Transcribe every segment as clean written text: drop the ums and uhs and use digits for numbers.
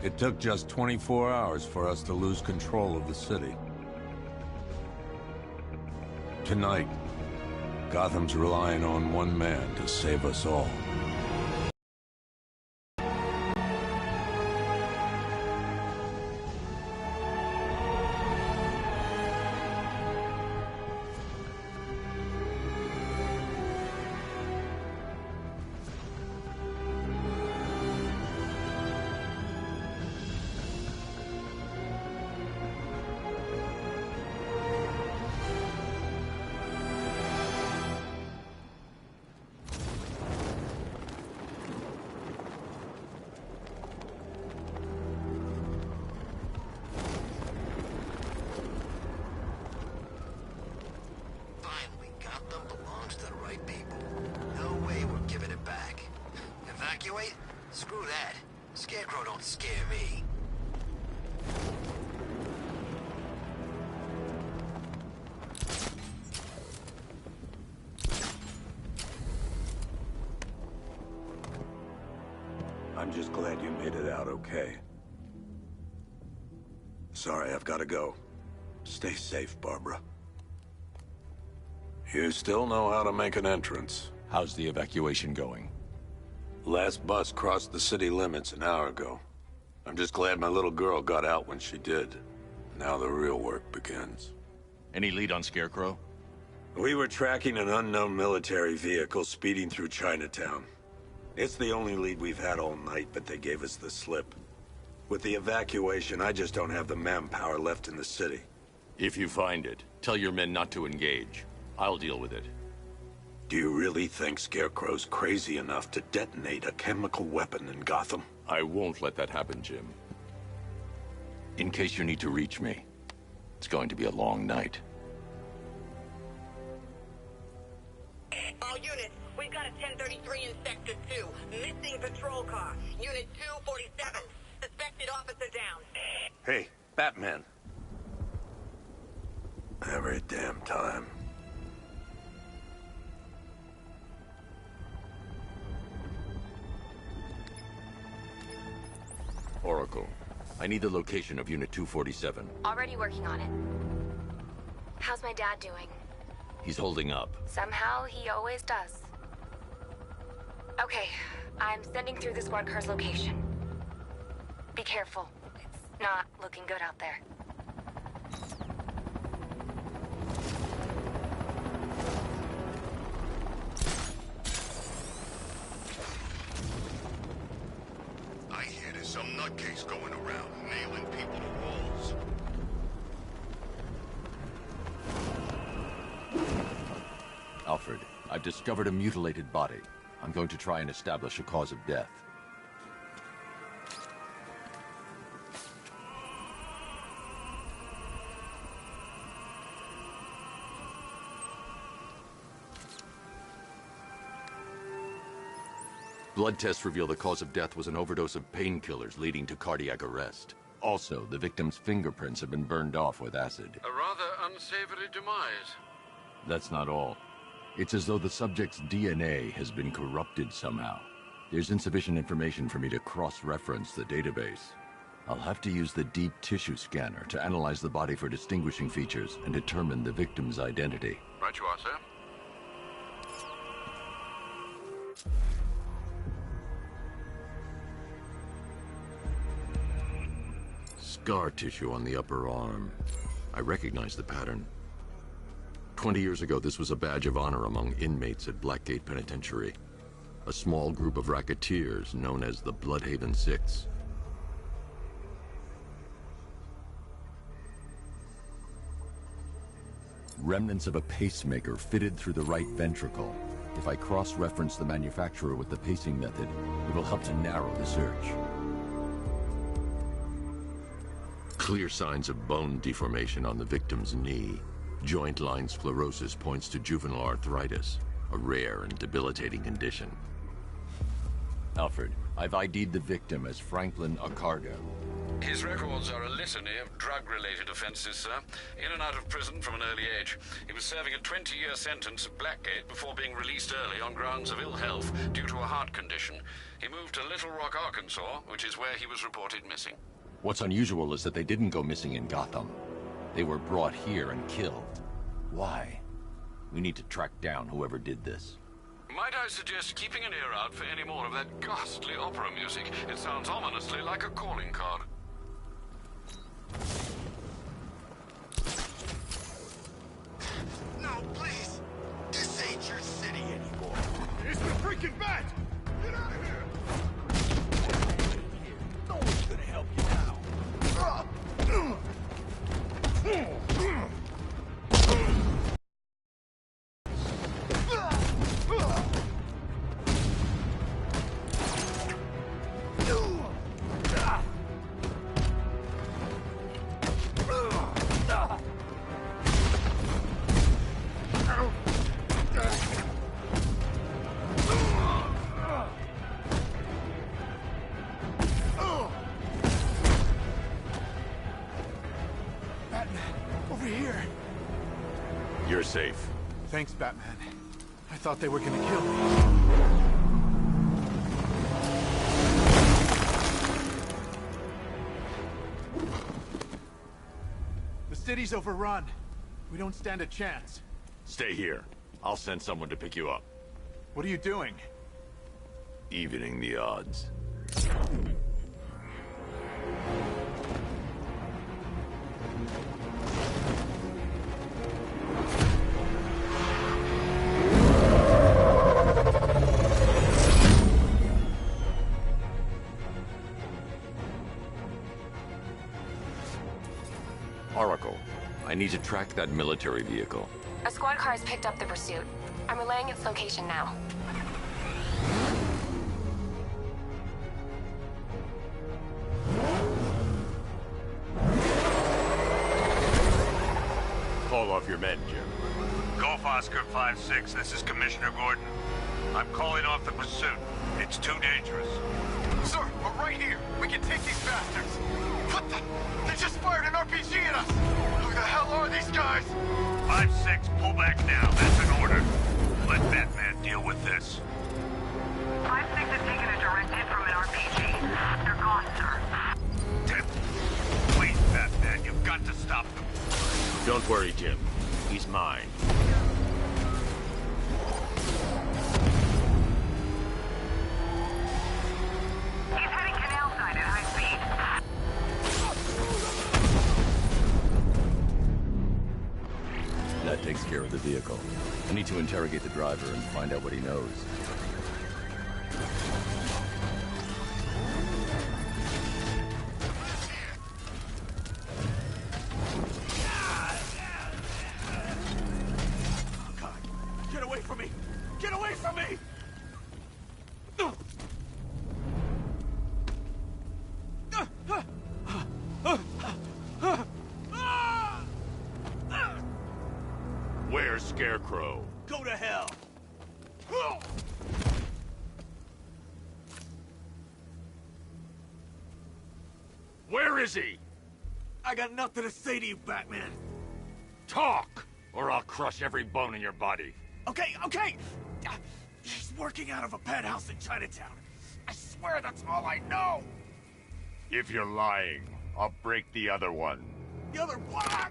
It took just 24 hours for us to lose control of the city. Tonight, Gotham's relying on one man to save us all. Screw that. Scarecrow don't scare me. I'm just glad you made it out okay. Sorry, I've got to go. Stay safe, Barbara. You still know how to make an entrance. How's the evacuation going? Last bus crossed the city limits an hour ago. I'm just glad my little girl got out when she did. Now the real work begins. Any lead on Scarecrow? We were tracking an unknown military vehicle speeding through Chinatown. It's the only lead we've had all night, but they gave us the slip. With the evacuation, I just don't have the manpower left in the city. If you find it, tell your men not to engage. I'll deal with it. Do you really think Scarecrow's crazy enough to detonate a chemical weapon in Gotham? I won't let that happen, Jim. In case you need to reach me, it's going to be a long night. All units, we've got a 1033 in Sector 2. Missing patrol car. Unit 247. Suspected officer down. Hey, Batman. Every damn time. Oracle, I need the location of Unit 247. Already working on it. How's my dad doing? He's holding up. Somehow, he always does. Okay, I'm sending through the squad car's location. Be careful. It's not looking good out there. I hear there's some nutcase going around, nailing people to walls. Alfred, I've discovered a mutilated body. I'm going to try and establish a cause of death. Blood tests reveal the cause of death was an overdose of painkillers leading to cardiac arrest. Also, the victim's fingerprints have been burned off with acid. A rather unsavory demise. That's not all. It's as though the subject's DNA has been corrupted somehow. There's insufficient information for me to cross-reference the database. I'll have to use the deep tissue scanner to analyze the body for distinguishing features and determine the victim's identity. Right you are, sir. Scar tissue on the upper arm. I recognize the pattern. 20 years ago, this was a badge of honor among inmates at Blackgate Penitentiary. A small group of racketeers known as the Bloodhaven Six. Remnants of a pacemaker fitted through the right ventricle. If I cross-reference the manufacturer with the pacing method, it will help to narrow the search. Clear signs of bone deformation on the victim's knee. Joint line sclerosis points to juvenile arthritis, a rare and debilitating condition. Alfred, I've ID'd the victim as Franklin Accardo. His records are a litany of drug-related offenses, sir. In and out of prison from an early age. He was serving a 20-year sentence at Blackgate before being released early on grounds of ill health due to a heart condition. He moved to Little Rock, Arkansas, which is where he was reported missing. What's unusual is that they didn't go missing in Gotham. They were brought here and killed. Why? We need to track down whoever did this. Might I suggest keeping an ear out for any more of that ghastly opera music? It sounds ominously like a calling card. No, please! This ain't your city anymore. It's the freaking bat! Get out of here! No one's gonna help you now. Over here! You're safe. Thanks, Batman. I thought they were gonna kill me. The city's overrun. We don't stand a chance. Stay here. I'll send someone to pick you up. What are you doing? Evening the odds. Oracle, I need to track that military vehicle. A squad car has picked up the pursuit. I'm relaying its location now. Call off your men, Jim. Golf Oscar 5-6, this is Commissioner Gordon. I'm calling off the pursuit. It's too dangerous. Sir, we're right here. We can take these bastards. What the? They just fired an RPG at us. Who the hell are these guys? 5-6, pull back now. That's an order. Let Batman deal with this. 5-6 has taken a direct hit from an RPG. They're gone, sir. Please, Batman, you've got to stop them. Don't worry, Jim. He's mine. He's heading canal side at high speed. That takes care of the vehicle. I need to interrogate the driver and find out what he knows. Oh, God. Get away from me! Get away from me! Where's Scarecrow? Go to hell! Where is he? I got nothing to say to you, Batman. Talk, or I'll crush every bone in your body. Okay, okay! He's working out of a penthouse in Chinatown. I swear that's all I know! If you're lying, I'll break the other one. The other one! Ah!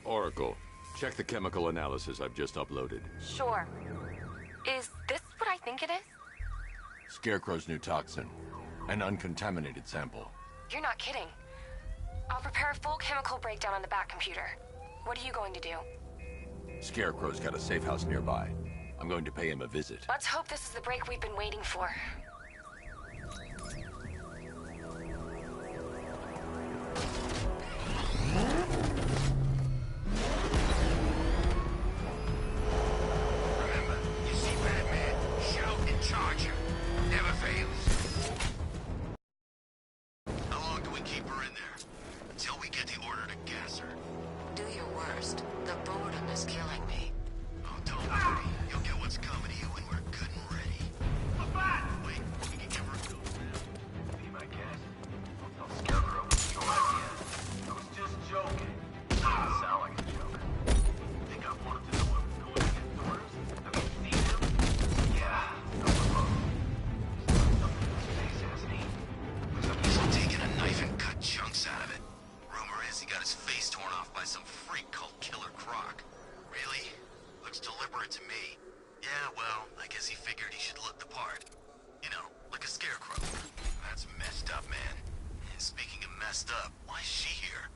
Oracle, check the chemical analysis I've just uploaded. Sure. Is this what I think it is? Scarecrow's new toxin. An uncontaminated sample. You're not kidding. I'll prepare a full chemical breakdown on the back computer. What are you going to do? Scarecrow's got a safe house nearby. I'm going to pay him a visit. Let's hope this is the break we've been waiting for. Remember, you see Batman, shout and charge him. Never fails. How long do we keep her in there? until we get the order to gas her. Do your worst. The boredom is killing me. Oh, don't worry. You'll get what's coming to you when we're good and ready. Wait, we can give her a go. Be my guest. Don't tell Scarecrow it was your idea. I was just joking. Doesn't sound like a joke. Think I wanted to know what was going to get orders? Have you seen him? Yeah, no remote. He's done something to his face, hasn't he? Looks like he's taken a knife and cut chunks out of it. Rumor is he got his face torn off by some freak called Killer Croc. Really? Looks deliberate to me. Yeah, well, I guess he figured he should look the part. You know, like a scarecrow. That's messed up, man. And speaking of messed up, why is she here?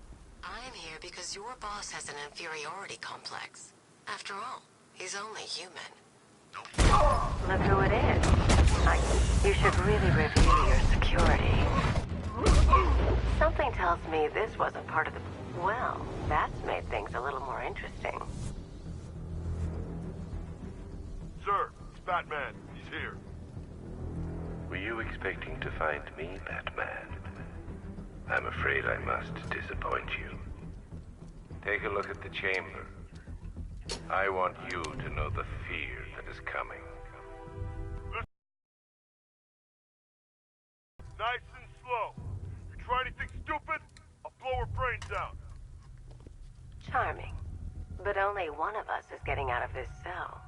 I'm here because your boss has an inferiority complex. After all, he's only human. Look who it is. You should really review your security. Something tells me this wasn't part of the... Well, that's made things a little more interesting. Sir, it's Batman. He's here. Were you expecting to find me, Batman? I'm afraid I must disappoint you. Take a look at the chamber. I want you to know the fear that is coming. Nice and slow. You try anything stupid, I'll blow her brains out. Charming. But only one of us is getting out of this cell.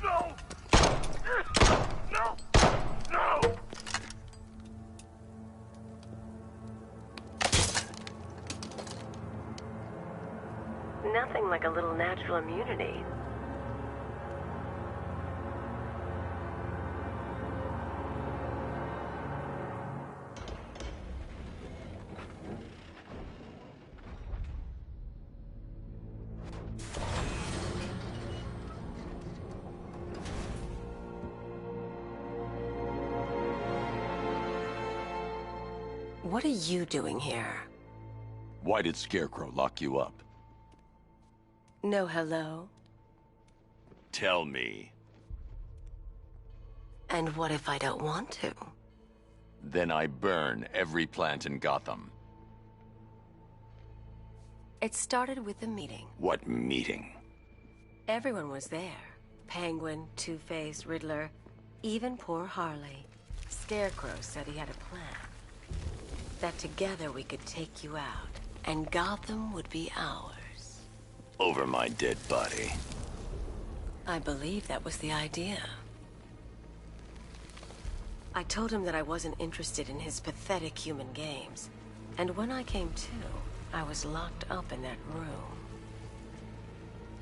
No! No! No! Nothing like a little natural immunity. What are you doing here? Why did Scarecrow lock you up? No hello? Tell me. And what if I don't want to? Then I burn every plant in Gotham. It started with a meeting. What meeting? Everyone was there. Penguin, Two-Face, Riddler, even poor Harley. Scarecrow said he had a plan. That together we could take you out, and Gotham would be ours. Over my dead body. I believe that was the idea. I told him that I wasn't interested in his pathetic human games. And when I came to, I was locked up in that room.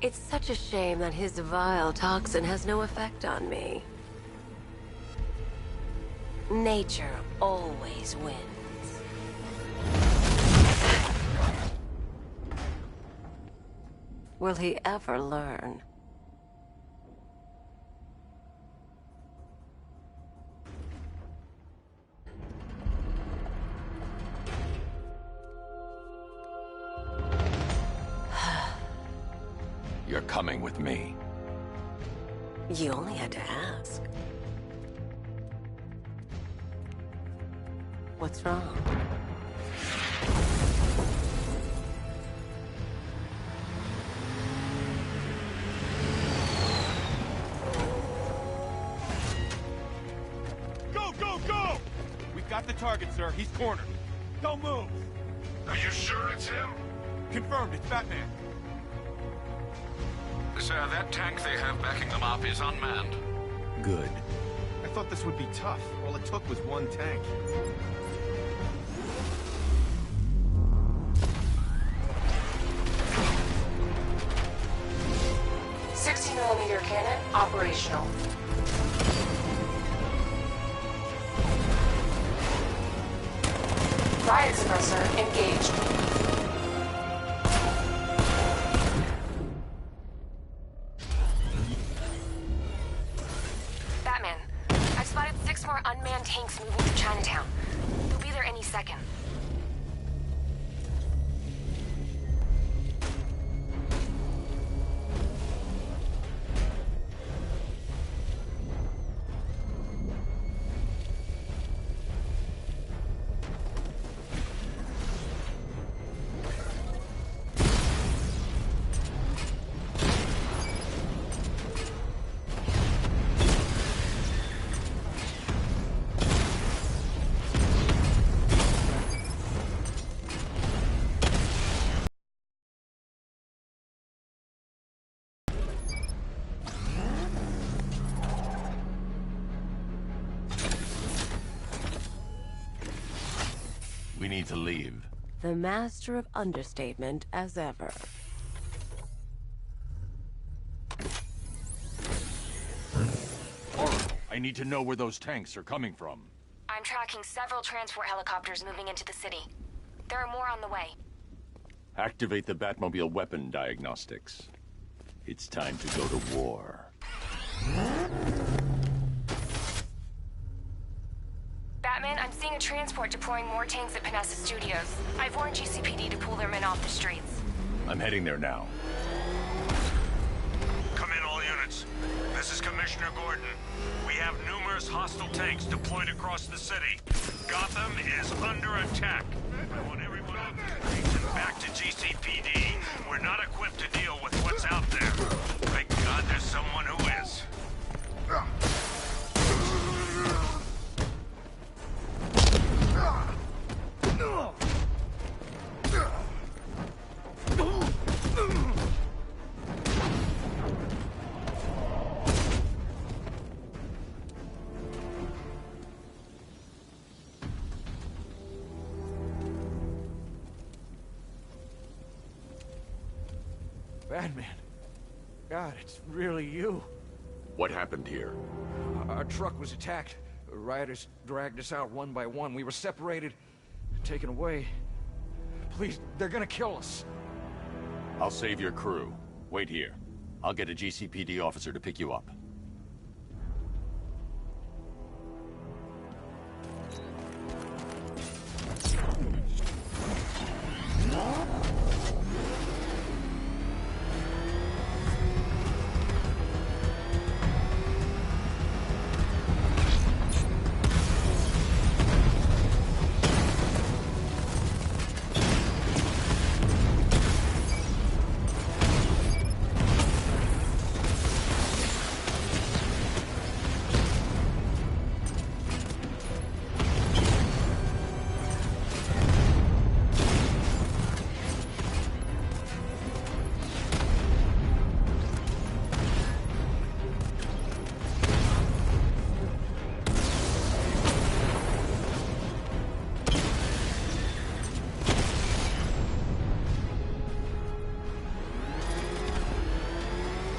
It's such a shame that his vile toxin has no effect on me. Nature always wins. Will he ever learn? You're coming with me. You only had to ask. What's wrong? Go! We've got the target, sir. He's cornered. Don't move. Are you sure it's him? Confirmed, it's Batman. Sir, that tank they have backing them up is unmanned. Good. I thought this would be tough. All it took was one tank. 60mm cannon operational. Riot suppressor engaged. Batman, I've spotted 6 more unmanned tanks moving through Chinatown. They'll be there any second. We need to leave. The master of understatement as ever. I need to know where those tanks are coming from. I'm tracking several transport helicopters moving into the city. There are more on the way. Activate the Batmobile weapon diagnostics. It's time to go to war. Batman, I'm seeing a transport deploying more tanks at Panessa Studios. I've warned GCPD to pull their men off the streets. I'm heading there now. Come in, all units. This is Commissioner Gordon. We have numerous hostile tanks deployed across the city. Gotham is under attack. I want everyone off the streets and back to GCPD. We're not equipped to deal with what's out there. Thank God there's someone who is. Batman. God, it's really you. What happened here? Our truck was attacked. Rioters dragged us out one by one. We were separated, taken away. Please, they're gonna kill us. I'll save your crew. Wait here. I'll get a GCPD officer to pick you up.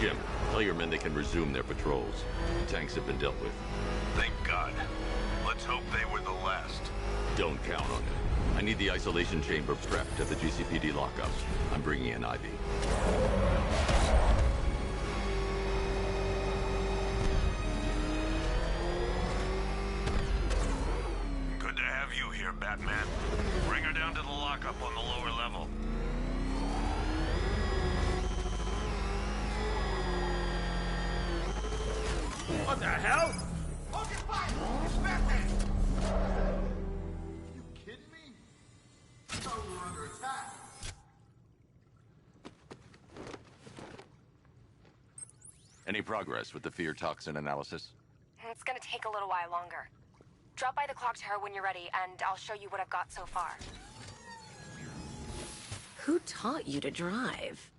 Jim, tell your men they can resume their patrols. The tanks have been dealt with. Thank God. Let's hope they were the last. Don't count on it. I need the isolation chamber prepped at the GCPD lockups. I'm bringing in Ivy. Good to have you here, Batman. Bring her down to the lockup on the lower level. What the hell? Open fire! It's Batman! You kidding me? I thought we were under attack. Any progress with the fear toxin analysis? It's gonna take a little while longer. Drop by the clock tower when you're ready, and I'll show you what I've got so far. Who taught you to drive?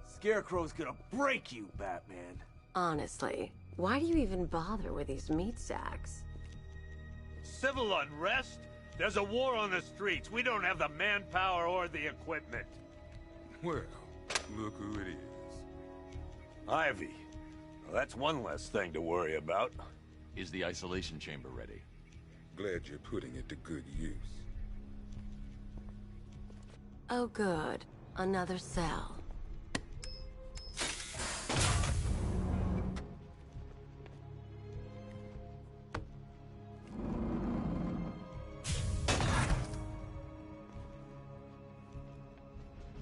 Scarecrow's gonna break you, Batman. Honestly, why do you even bother with these meat sacks? Civil unrest? There's a war on the streets. We don't have the manpower or the equipment. Well, look who it is. Ivy. Well, that's one less thing to worry about. Is the isolation chamber ready? Glad you're putting it to good use. Oh good. Another cell.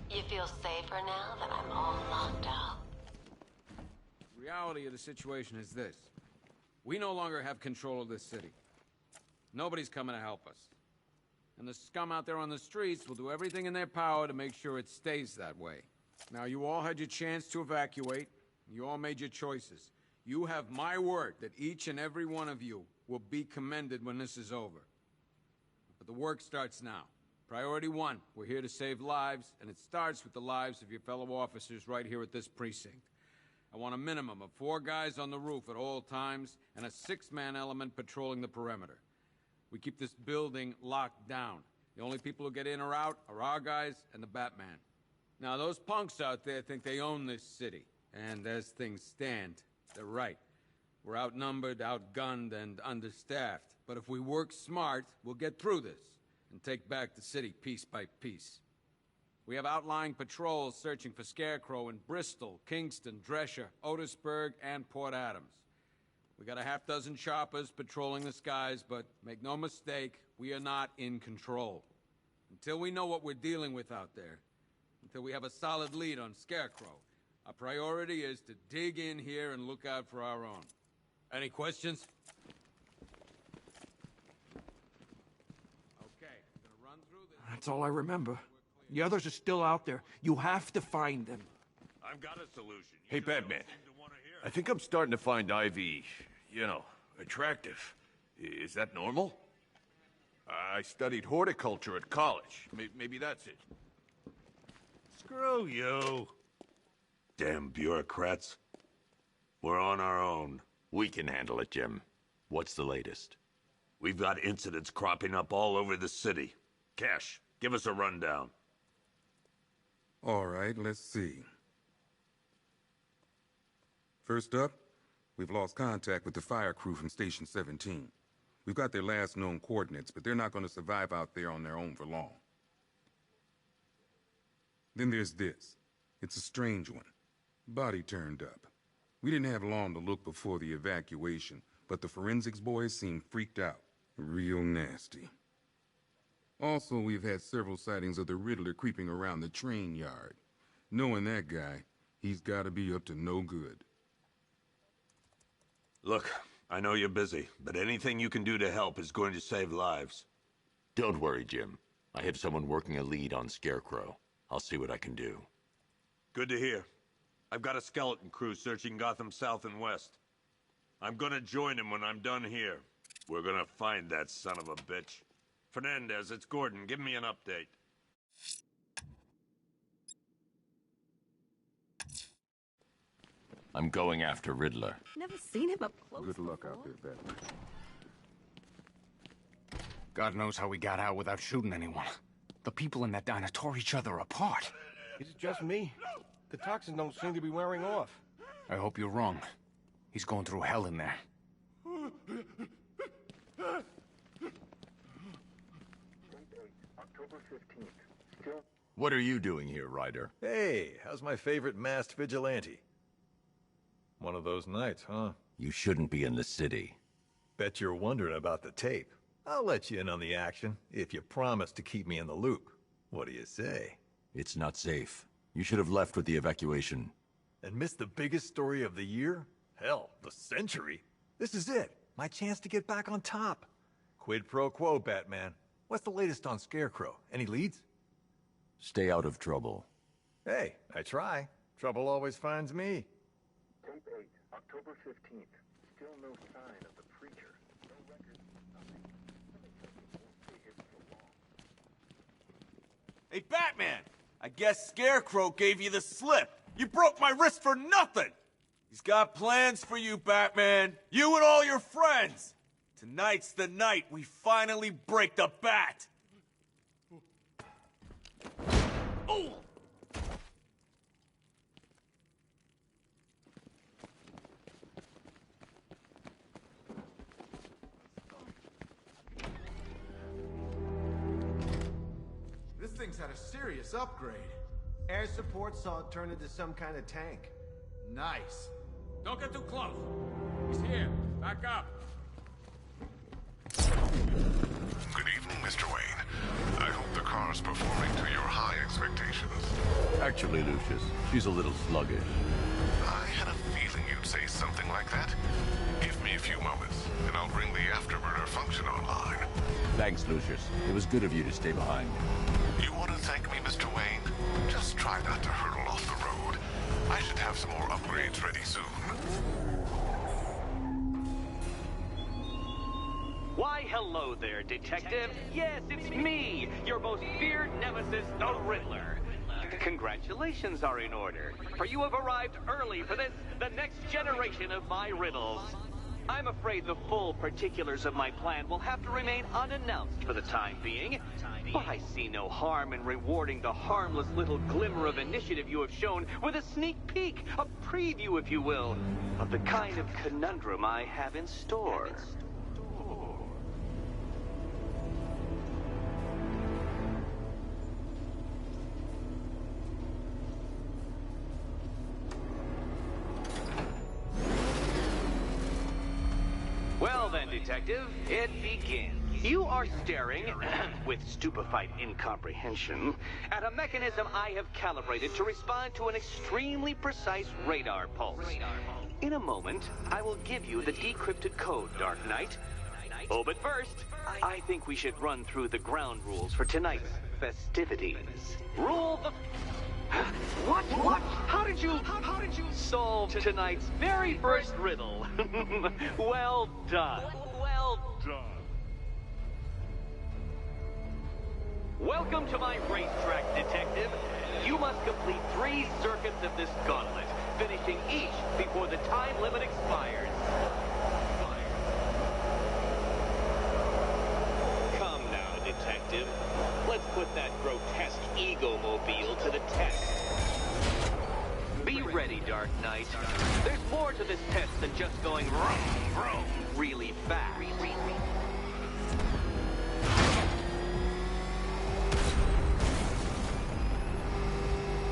You feel safer now that I'm all locked up? The reality of the situation is this. We no longer have control of this city. Nobody's coming to help us. And the scum out there on the streets will do everything in their power to make sure it stays that way. Now, you all had your chance to evacuate. You all made your choices. You have my word that each and every one of you will be commended when this is over. But the work starts now. Priority 1, we're here to save lives, and it starts with the lives of your fellow officers right here at this precinct. I want a minimum of 4 guys on the roof at all times, and a 6-man element patrolling the perimeter. We keep this building locked down. The only people who get in or out are our guys and the Batman. Now, those punks out there think they own this city, and as things stand, they're right. We're outnumbered, outgunned, and understaffed. But if we work smart, we'll get through this and take back the city piece by piece. We have outlying patrols searching for Scarecrow in Bristol, Kingston, Drescher, Otisburg, and Port Adams. We got a half-dozen choppers patrolling the skies, but make no mistake, we are not in control. Until we know what we're dealing with out there, until we have a solid lead on Scarecrow, our priority is to dig in here and look out for our own. Any questions? Okay, gonna run through this. That's all I remember. The others are still out there. You have to find them. I've got a solution. Hey, Batman. I think I'm starting to find Ivy, you know, attractive. Is that normal? I studied horticulture at college. Maybe that's it. Screw you. Damn bureaucrats. We're on our own. We can handle it, Jim. What's the latest? We've got incidents cropping up all over the city. Cash, give us a rundown. All right, let's see. First up, we've lost contact with the fire crew from Station 17. We've got their last known coordinates, but they're not going to survive out there on their own for long. Then there's this. It's a strange one. Body turned up. We didn't have long to look before the evacuation, but the forensics boys seemed freaked out. Real nasty. Also, we've had several sightings of the Riddler creeping around the train yard. Knowing that guy, he's got to be up to no good. Look, I know you're busy, but anything you can do to help is going to save lives. Don't worry, Jim. I have someone working a lead on Scarecrow. I'll see what I can do. Good to hear. I've got a skeleton crew searching Gotham South and West. I'm gonna join him when I'm done here. We're gonna find that son of a bitch. Fernandez, it's Gordon. Give me an update. I'm going after Riddler. Never seen him up close. Good luck out there, Batman. God knows how we got out without shooting anyone. The people in that diner tore each other apart. Is it just me? The toxins don't seem to be wearing off. I hope you're wrong. He's going through hell in there. October 15th. What are you doing here, Ryder? Hey, how's my favorite masked vigilante? One of those nights, huh? You shouldn't be in the city. Bet you're wondering about the tape. I'll let you in on the action if you promise to keep me in the loop. What do you say? It's not safe. You should have left with the evacuation. And missed the biggest story of the year? Hell, the century. This is it. My chance to get back on top. Quid pro quo, Batman. What's the latest on Scarecrow? Any leads? Stay out of trouble. Hey, I try. Trouble always finds me. Tape 8, October 15th. Still no sign of the preacher. No records, nothing. Stay here so long. Hey, Batman! I guess Scarecrow gave you the slip. You broke my wrist for nothing! He's got plans for you, Batman. You and all your friends. Tonight's the night we finally break the bat. Oh! This thing's had a serious upgrade. Air support saw it turn into some kind of tank. Nice. Don't get too close. He's here. Back up. Good evening, Mr. Wayne. I hope the car's performing to your high expectations. Actually, Lucius, she's a little sluggish. I had a feeling you'd say something like that. Give me a few moments, and I'll bring the afterburner function online. Thanks, Lucius. It was good of you to stay behind. You want to thank me, Mr. Wayne? Just try not to hurtle off the road. I should have some more upgrades ready soon. Why, hello there, Detective. Yes, it's me, your most feared nemesis, the Riddler. Congratulations are in order, for you have arrived early for this, the next generation of my riddles. I'm afraid the full particulars of my plan will have to remain unannounced for the time being, but I see no harm in rewarding the harmless little glimmer of initiative you have shown with a sneak peek, a preview, if you will, of the kind of conundrum I have in store. Well then, Detective, it begins. You are staring, with stupefied incomprehension, at a mechanism I have calibrated to respond to an extremely precise radar pulse. In a moment, I will give you the decrypted code, Dark Knight. Oh, but first, I think we should run through the ground rules for tonight's festivities. Rule the... What? How did you solve tonight's very first riddle? Well done. Well done. Welcome to my racetrack, Detective. You must complete 3 circuits of this gauntlet, finishing each before the time limit expires. Come now, Detective. Let's put that grotesque ego-mobile to the test. Be ready, Dark Knight. There's more to this test than just going vroom, vroom really fast.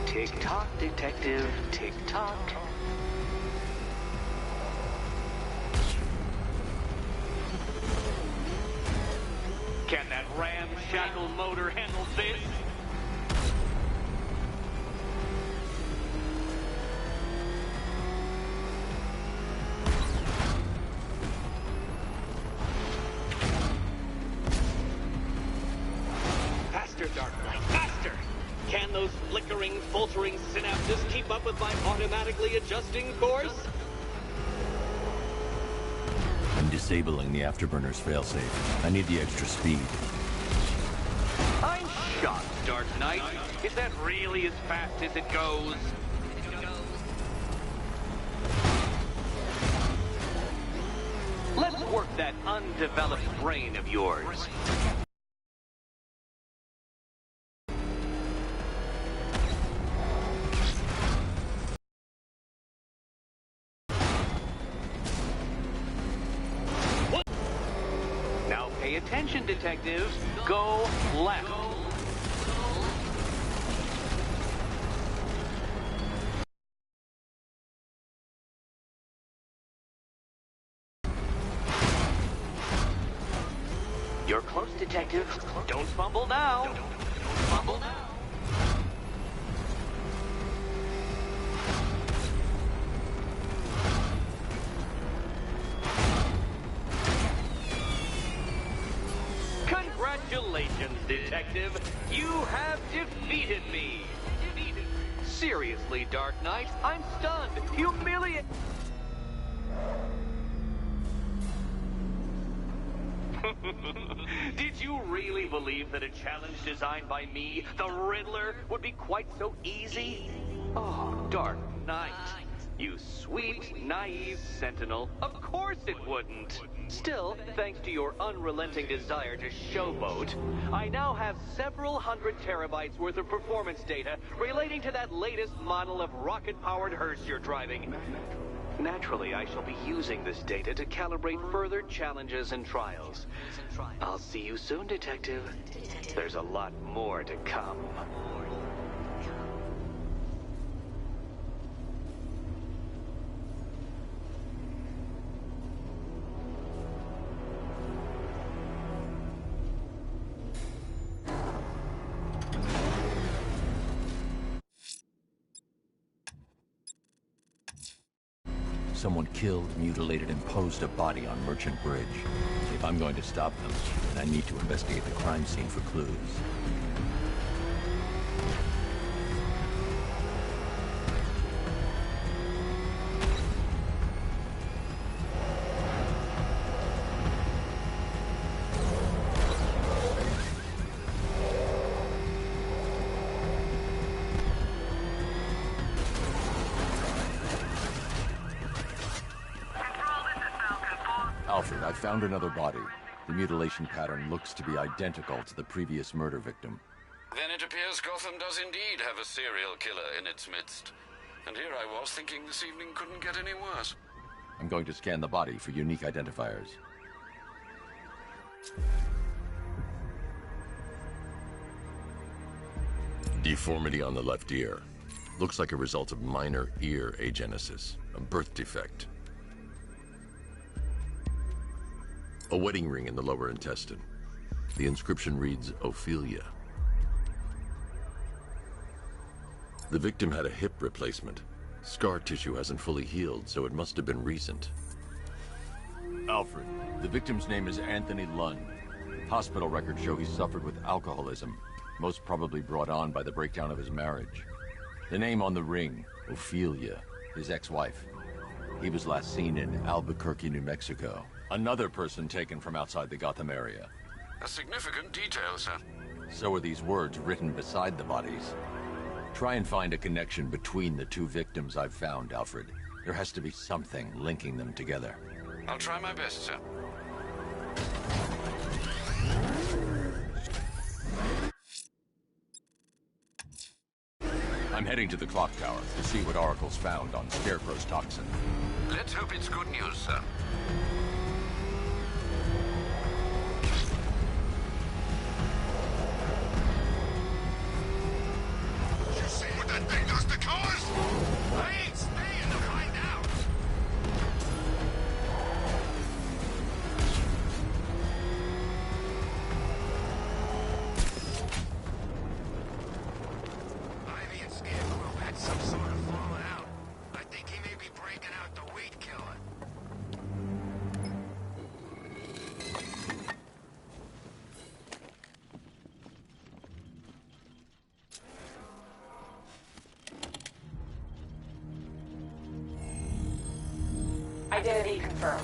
Tick-tock, Detective, tick-tock. Can that ramshackle motor handle this? Faster, Dark Knight, faster! Can those flickering, faltering synapses keep up with my automatically adjusting course? I'm disabling the afterburner's failsafe. I need the extra speed. I'm shocked, Dark Knight. Is that really as fast as it goes? Let's work that undeveloped brain of yours. Now pay attention, detectives. Go left. You're close, Detective. Don't fumble now. Don't fumble now. Congratulations, Detective. You have defeated me. Seriously, Dark Knight, I'm stunned, humiliated. Did you really believe that a challenge designed by me, the Riddler, would be quite so easy? Oh, Dark Knight. You sweet, naive sentinel. Of course it wouldn't. Still, thanks to your unrelenting desire to showboat, I now have several hundred terabytes worth of performance data relating to that latest model of rocket-powered hearse you're driving. Naturally, I shall be using this data to calibrate further challenges and trials. I'll see you soon, Detective. There's a lot more to come. Someone killed, mutilated, and posed a body on Merchant Bridge. If I'm going to stop them, then I need to investigate the crime scene for clues. Alfred, I found another body. The mutilation pattern looks to be identical to the previous murder victim. Then it appears Gotham does indeed have a serial killer in its midst. And here I was thinking this evening couldn't get any worse. I'm going to scan the body for unique identifiers. Deformity on the left ear. Looks like a result of minor ear agenesis, a birth defect. A wedding ring in the lower intestine. The inscription reads, Ophelia. The victim had a hip replacement. Scar tissue hasn't fully healed, so it must have been recent. Alfred, the victim's name is Anthony Lund. Hospital records show he suffered with alcoholism, most probably brought on by the breakdown of his marriage. The name on the ring, Ophelia, his ex-wife. He was last seen in Albuquerque, New Mexico. Another person taken from outside the Gotham area. A significant detail, sir. So are these words written beside the bodies. Try and find a connection between the two victims I've found, Alfred. There has to be something linking them together. I'll try my best, sir. I'm heading to the clock tower to see what Oracle's found on Scarecrow's toxin. Let's hope it's good news, sir. You see what that thing does to cars? I ain't staying to find out. Ivy and Scarecrow had some sort of falling out. I think he may be breaking out the weed killer. Identity confirmed.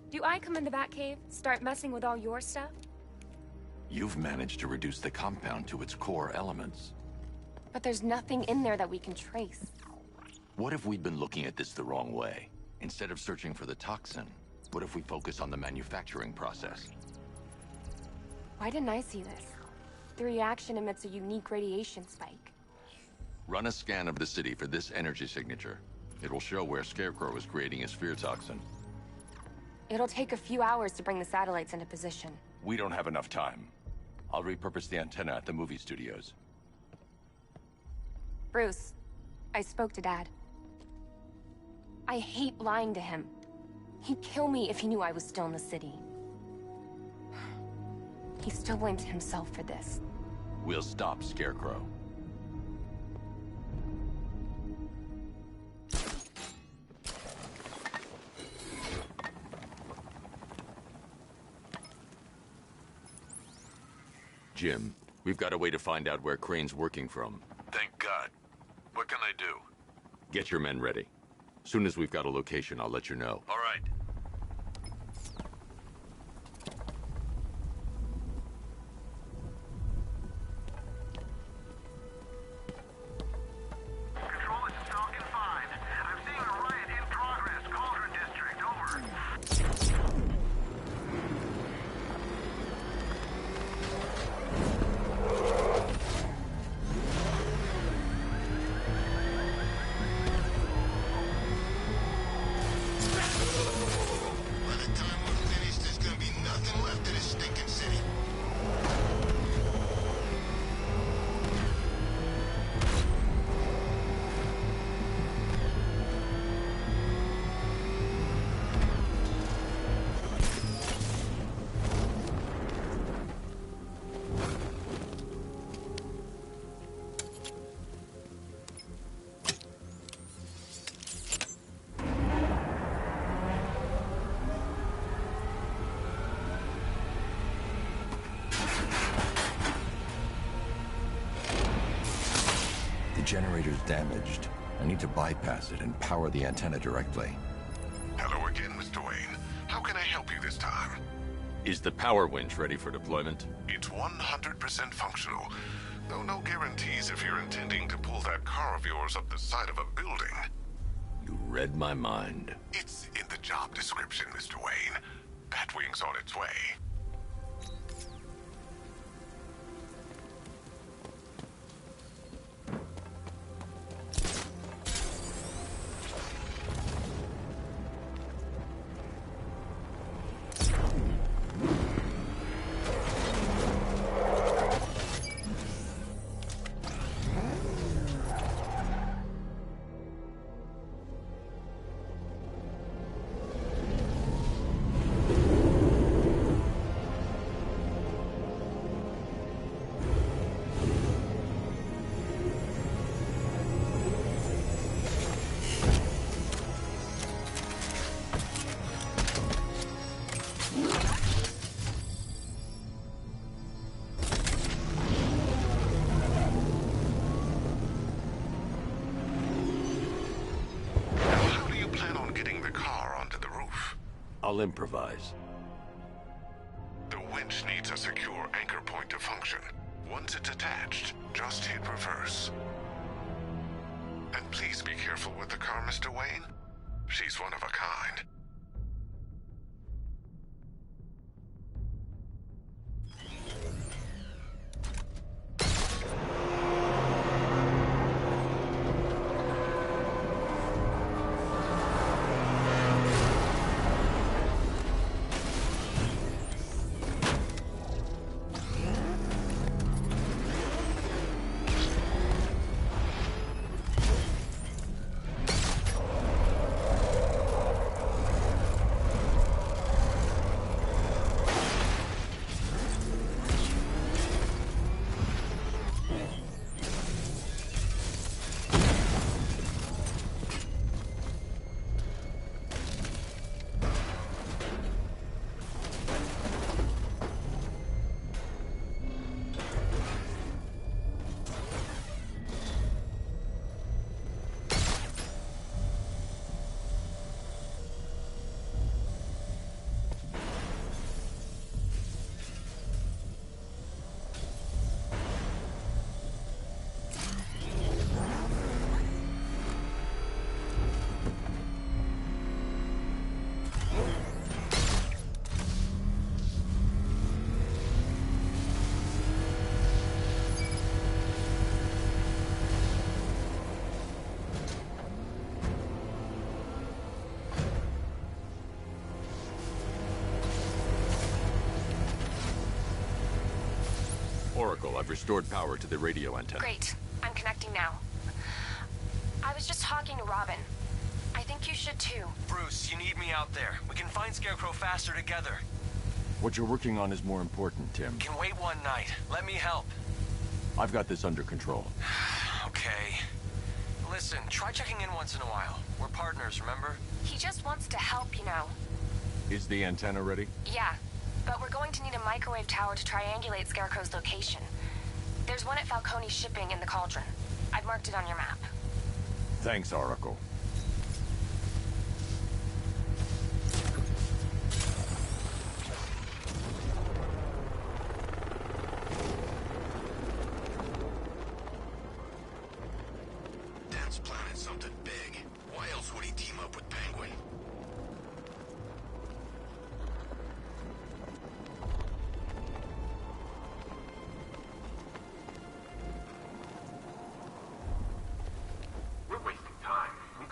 Do I come in the Batcave, start messing with all your stuff? You've managed to reduce the compound to its core elements. But there's nothing in there that we can trace. What if we'd been looking at this the wrong way? Instead of searching for the toxin, what if we focus on the manufacturing process? Why didn't I see this? The reaction emits a unique radiation spike. Run a scan of the city for this energy signature. It will show where Scarecrow is creating his fear toxin. It'll take a few hours to bring the satellites into position. We don't have enough time. I'll repurpose the antenna at the movie studios. Bruce, I spoke to Dad. I hate lying to him. He'd kill me if he knew I was still in the city. He still blames himself for this. We'll stop Scarecrow. Jim, we've got a way to find out where Crane's working from. Thank God. What can I do? Get your men ready. Soon as we've got a location, I'll let you know. All right. Control, this is Falcon 5. I'm seeing a riot in progress. Cauldron District, over. generator's damaged. I need to bypass it and power the antenna directly. Hello again, Mr. Wayne. How can I help you this time? Is the power winch ready for deployment? It's 100% functional, though no guarantees if you're intending to pull that car of yours up the side of a building. You read my mind. It's in the job description, Mr. Wayne. Batwing's on its way. I'll improvise. The winch needs a secure anchor point to function. Once it's attached, just hit reverse. And please be careful with the car, Mr. Wayne. She's one of a kind. Oracle, I've restored power to the radio antenna. Great. I'm connecting now. I was just talking to Robin. I think you should too. Bruce, you need me out there. We can find Scarecrow faster together. What you're working on is more important, Tim. Can wait one night. Let me help. I've got this under control. Okay. Listen, try checking in once in a while. We're partners, remember? He just wants to help, you know. Is the antenna ready? Yeah, but we're going to need a microwave tower to triangulate Scarecrow's location. There's one at Falcone's shipping in the Cauldron. I've marked it on your map. Thanks, Oracle. Dad's planning something big. Why else would he team up with Penguin? We're wasting time. We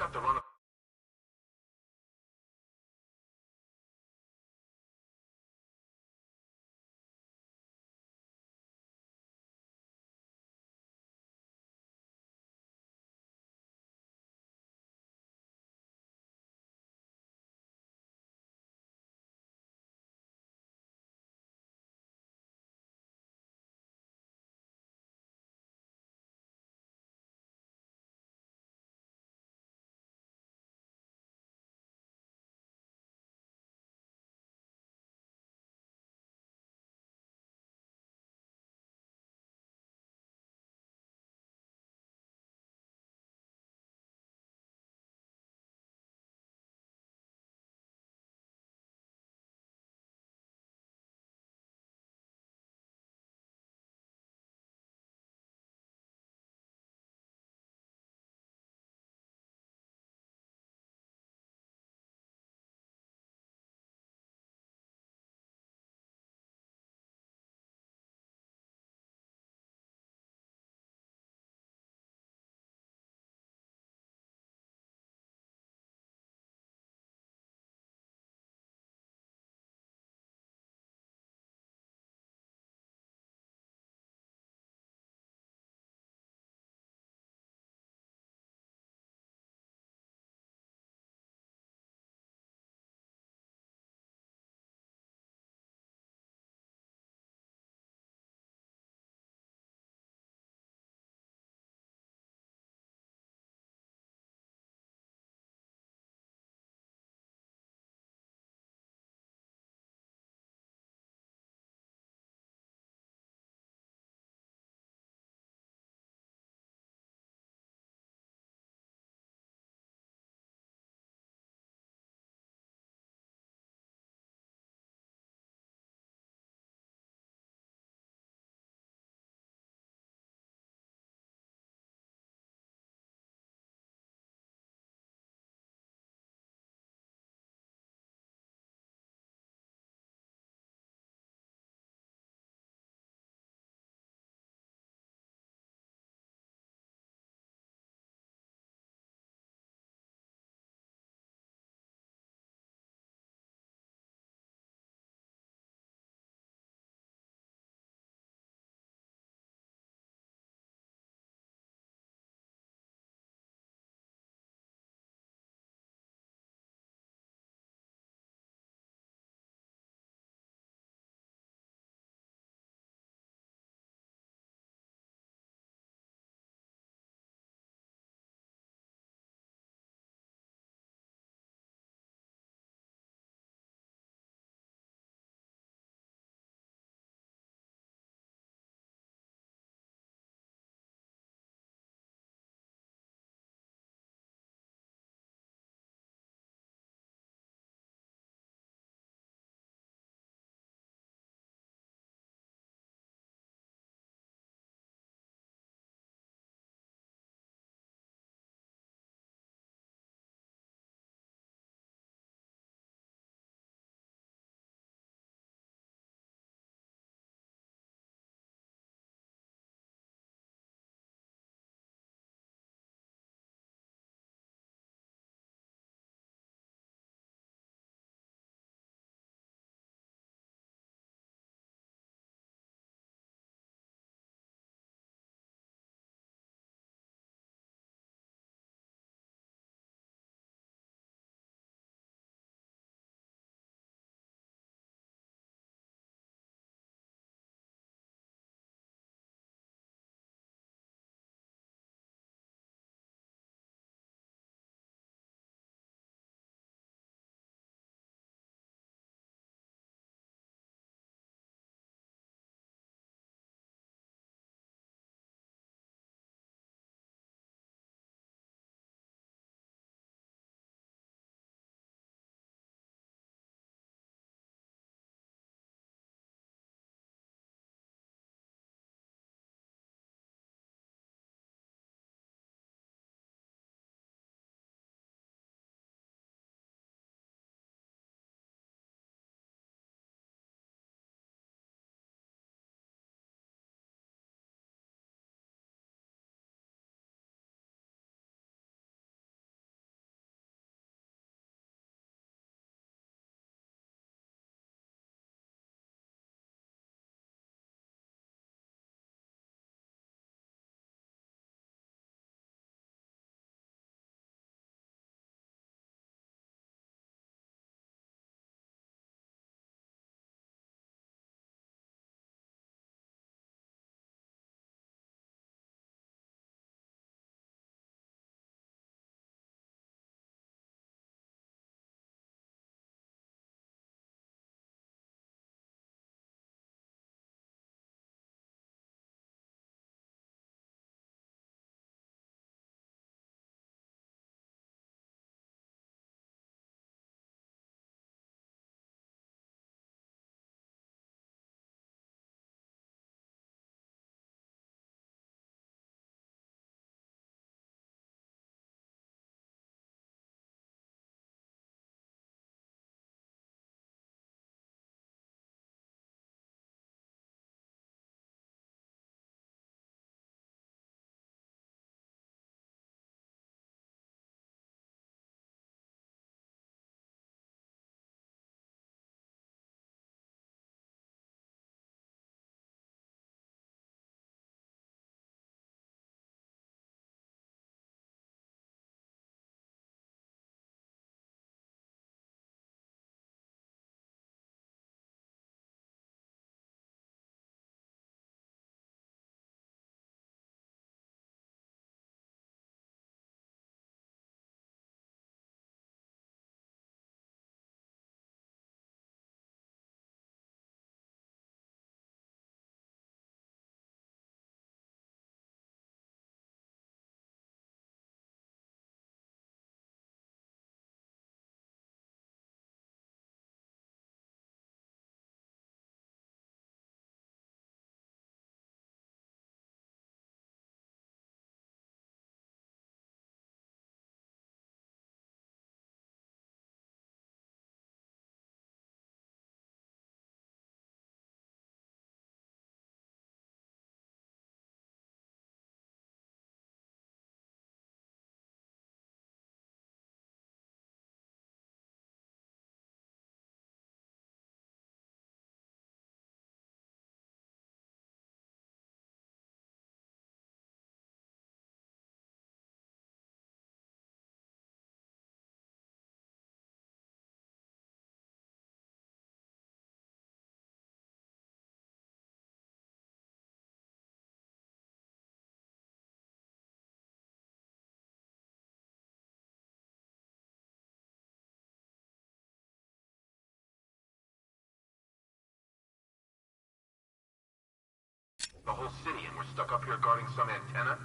The whole city, and we're stuck up here guarding some antenna?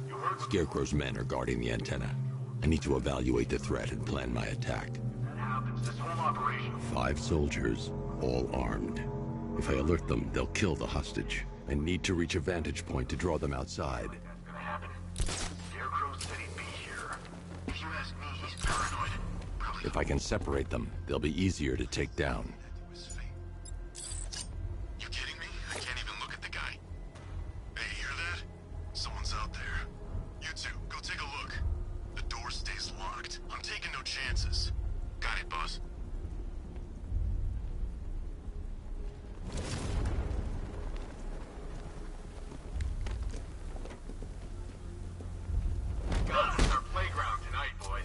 You heard what Scarecrow's men are guarding the antenna. I need to evaluate the threat and plan my attack. that happens. This whole operation. 5 soldiers, all armed. If I alert them, they'll kill the hostage. I need to reach a vantage point to draw them outside. That's gonna happen. Scarecrow said he'd be here. If you ask me, he's paranoid. Probably. If I can separate them, they'll be easier to take down. You kidding me? I can't even look at the guy. Hey, you hear that? Someone's out there. You two, go take a look. The door stays locked. I'm taking no chances. Got it, boss. Guns is our playground tonight, boys.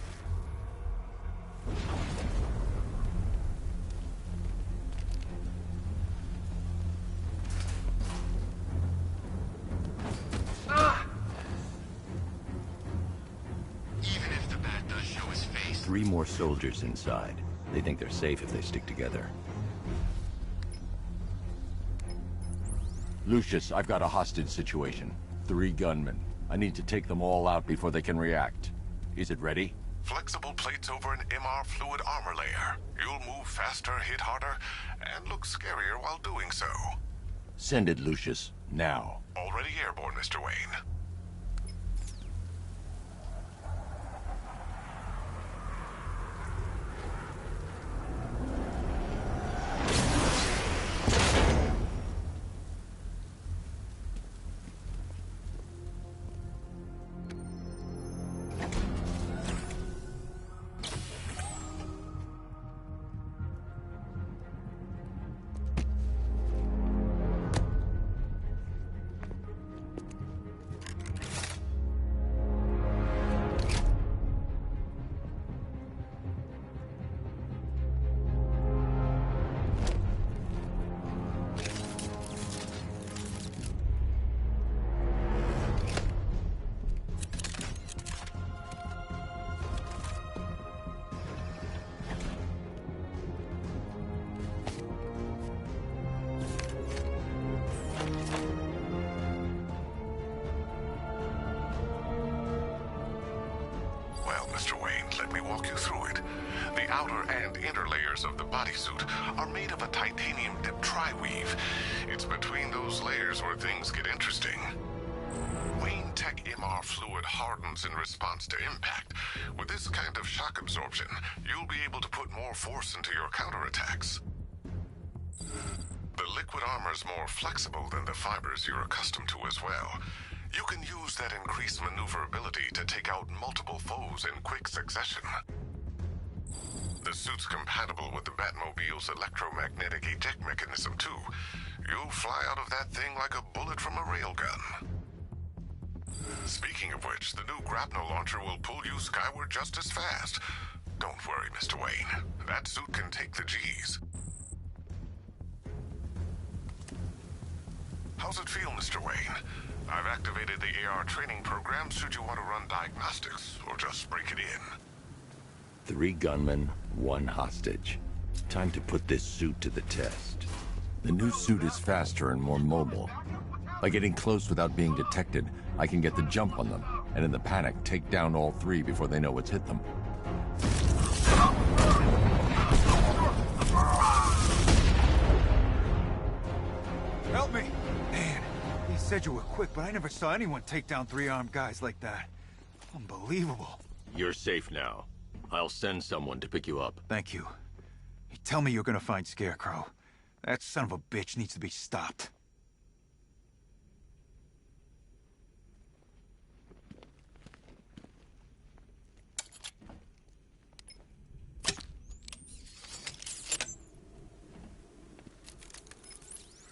Even if the bat does show his face. 3 more soldiers inside. They think they're safe if they stick together. Lucius, I've got a hostage situation. 3 gunmen. I need to take them all out before they can react. Is it ready? Flexible plates over an MR fluid armor layer. You'll move faster, hit harder, and look scarier while doing so. Send it, Lucius. Now. Already airborne, Mr. Wayne. Well, Mr. Wayne, let me walk you through it. The outer and inner layers of the bodysuit are made of a titanium-dipped tri-weave. It's between those layers where things get interesting. Wayne Tech MR fluid hardens in response to impact. With this kind of shock absorption, you'll be able to put more force into your counterattacks. The liquid armor's more flexible than the fibers you're accustomed to as well. You can use that increased maneuverability to take out multiple foes in quick succession. The suit's compatible with the Batmobile's electromagnetic eject mechanism, too. You'll fly out of that thing like a bullet from a railgun. Speaking of which, the new grapnel launcher will pull you skyward just as fast. Don't worry, Mr. Wayne. That suit can take the G's. How's it feel, Mr. Wayne? I've activated the AR training program should you want to run diagnostics, or just break it in. 3 gunmen, 1 hostage. Time to put this suit to the test. The new suit is faster and more mobile. By getting close without being detected, I can get the jump on them, and in the panic, take down all 3 before they know what's hit them. Help me! Man, you said you were quick, but I never saw anyone take down 3 armed guys like that. Unbelievable. You're safe now. I'll send someone to pick you up. Thank you. You tell me you're gonna find Scarecrow. That son of a bitch needs to be stopped.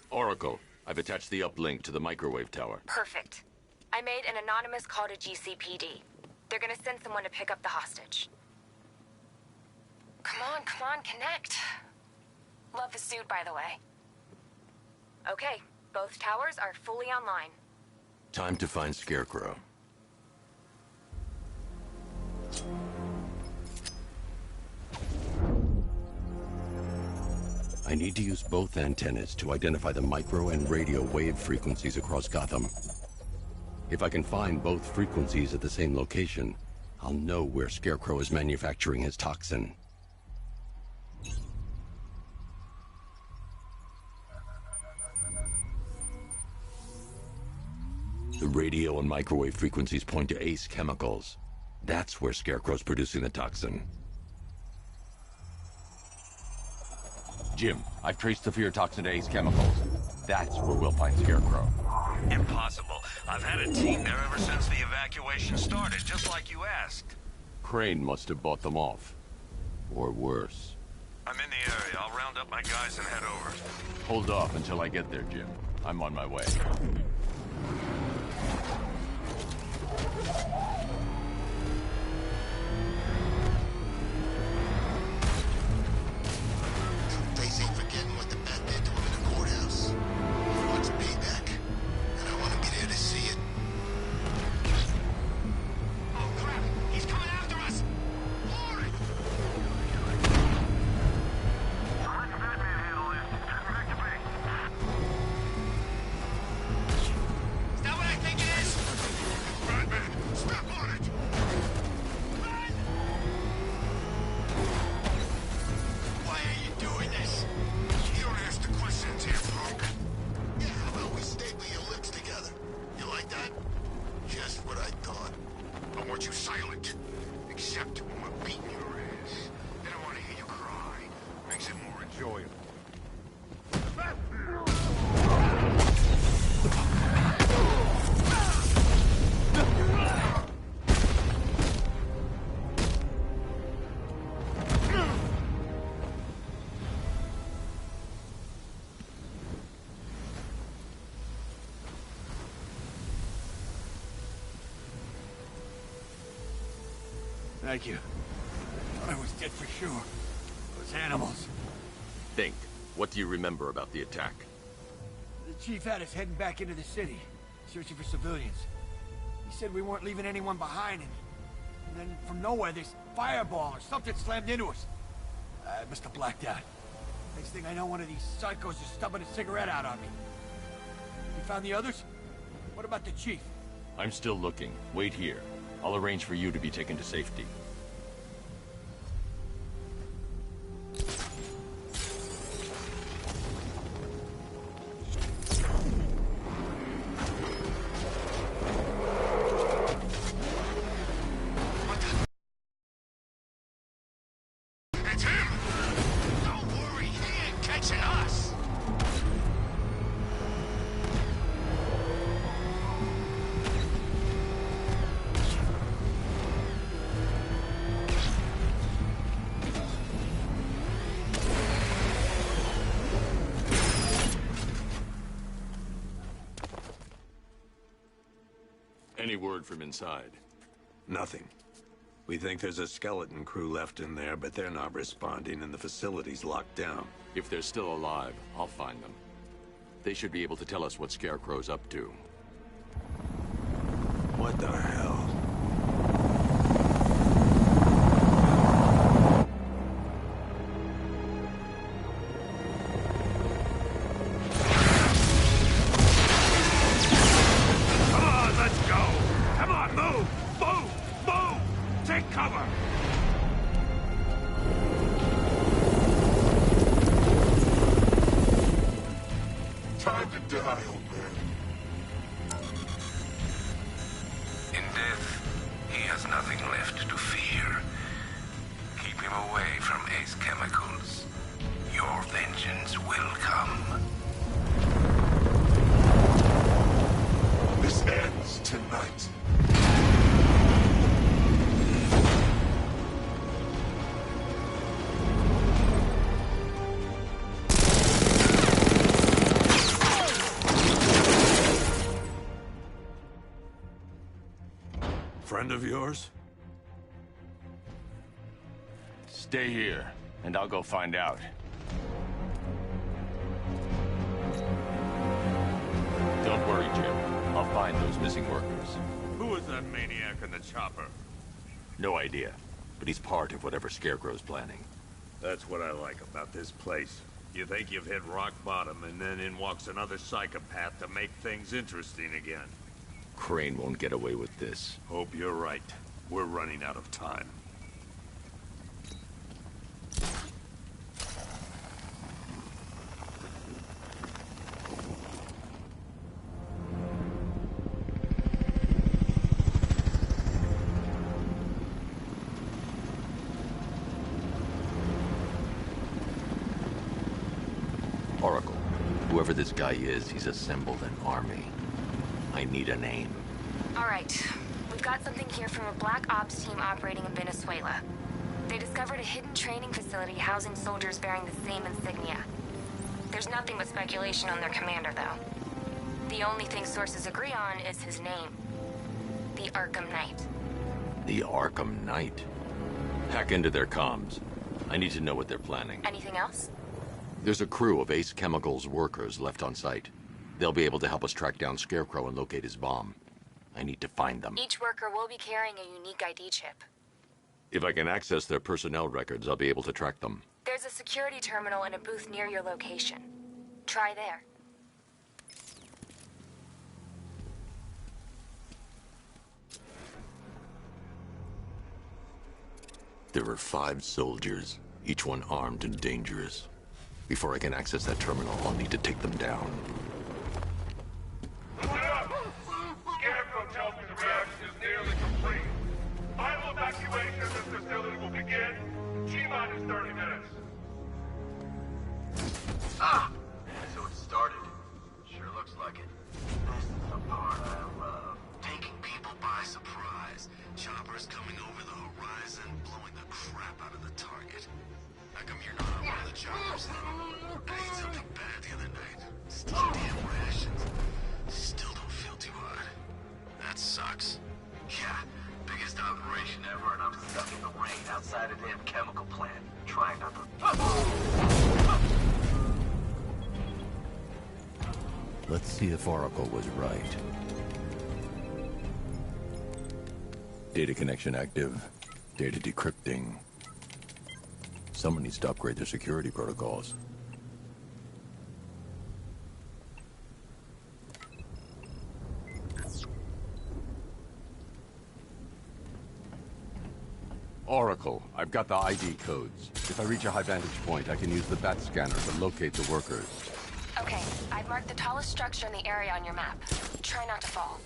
Oracle, I've attached the uplink to the microwave tower. Perfect. I made an anonymous call to GCPD. They're gonna send someone to pick up the hostage. Come on, connect. Love the suit, by the way. Okay, both towers are fully online. Time to find Scarecrow. I need to use both antennas to identify the micro and radio wave frequencies across Gotham. If I can find both frequencies at the same location, I'll know where Scarecrow is manufacturing his toxin. The radio and microwave frequencies point to Ace Chemicals. That's where Scarecrow's producing the toxin. Jim, I've traced the fear toxin to Ace Chemicals. That's where we'll find Scarecrow. Impossible. I've had a team there ever since the evacuation started, just like you asked. Crane must have bought them off. Or worse. I'm in the area. I'll round up my guys and head over. Hold off until I get there, Jim. I'm on my way. Face ain't forgetting what the Batman did to him in the courthouse. He wants payback, and I want him to get here to see it. Oh crap! He's coming after us! Warren! I'll let Batman handle this. Get back to base. Is that what I think it is? Batman, step on it! Run! Why are you doing this? You don't ask the questions here, punk. Yeah, how about we staple your lips together? You like that? Just what I thought. I want you silent. Except when we're beating your ass. Then I want to hear you cry. Makes it more enjoyable. Thank you. I was dead for sure. Those animals. Think. What do you remember about the attack? The chief had us heading back into the city, searching for civilians. He said we weren't leaving anyone behind, and then from nowhere, this fireball or something slammed into us. I must have blacked out. Next thing I know, one of these psychos is stubbing a cigarette out on me. You found the others? What about the chief? I'm still looking. Wait here. I'll arrange for you to be taken to safety. It's him! Don't worry, he ain't catching us! Any word from inside? Nothing. We think there's a skeleton crew left in there, but they're not responding and the facility's locked down. If they're still alive, I'll find them. They should be able to tell us what Scarecrow's up to. What the hell? Come on, let's go! Come on, move! Move! Move! Take cover! Time to die, old man. In death, he has nothing left to fear. Keep him away from Ace Chemicals. Your vengeance will come. This ends tonight. Friend of yours? Stay here, and I'll go find out. Don't worry, Jim. I'll find those missing workers. Who was that maniac in the chopper? No idea, but he's part of whatever Scarecrow's planning. That's what I like about this place. You think you've hit rock bottom, and then in walks another psychopath to make things interesting again. Crane won't get away with this. Hope you're right. We're running out of time. Oracle, whoever this guy is, he's assembled an army. I need a name. All right. We've got something here from a Black Ops team operating in Venezuela. They discovered a hidden training facility housing soldiers bearing the same insignia. There's nothing but speculation on their commander, though. The only thing sources agree on is his name. The Arkham Knight. The Arkham Knight? Hack into their comms. I need to know what they're planning. Anything else? There's a crew of Ace Chemicals workers left on site. They'll be able to help us track down Scarecrow and locate his bomb. I need to find them. Each worker will be carrying a unique ID chip. If I can access their personnel records, I'll be able to track them. There's a security terminal in a booth near your location. Try there. There are 5 soldiers, each one armed and dangerous. Before I can access that terminal, I'll need to take them down. Listen up! Scarecrow tells me the reaction is nearly complete. Final evacuation of this facility will begin T-minus 30 minutes. Ah! So it started. Sure looks like it. This is the part I love. Taking people by surprise. Choppers coming over the horizon, blowing the crap out of the target. How come you're not on one of the choppers? I ate something bad the other night. Still damn rations. Still don't feel too hot. That sucks. Yeah, biggest operation ever, and I'm stuck in the rain outside a damn chemical plant. Trying not to... Let's see if Oracle was right. Data connection active. Data decrypting. Someone needs to upgrade their security protocols. Oracle, I've got the ID codes. If I reach a high vantage point, I can use the bat scanner to locate the workers. Okay, I've marked the tallest structure in the area on your map. Try not to fall.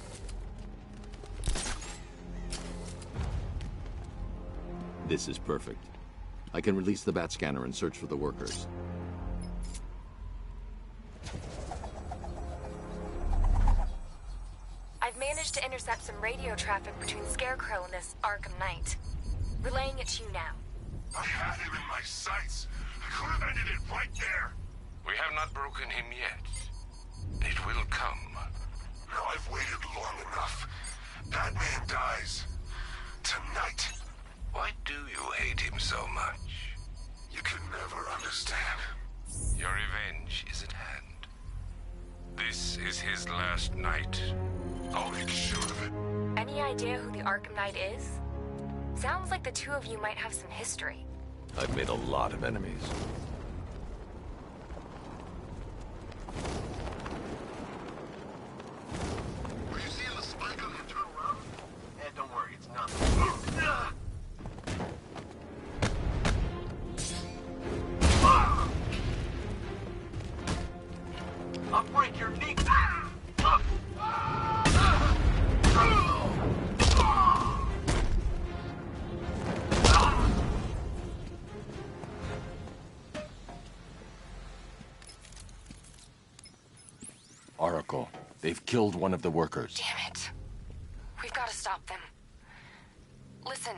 This is perfect. I can release the bat scanner and search for the workers. I've managed to intercept some radio traffic between Scarecrow and this Arkham Knight. Relaying it to you now. I had him in my sights. I could have ended it right there. We have not broken him yet. It will come. Now I've waited long enough. Batman dies. Tonight. Why do you hate him so much? You can never understand. Your revenge is at hand. This is his last night. I'll make sure of it. Any idea who the Arkham Knight is? Sounds like the two of you might have some history. I've made a lot of enemies. Were you seeing the spike on the turn around? Eh, don't worry, it's nothing. I'll break your knee. Oracle, they've killed one of the workers. Damn it. We've got to stop them. Listen,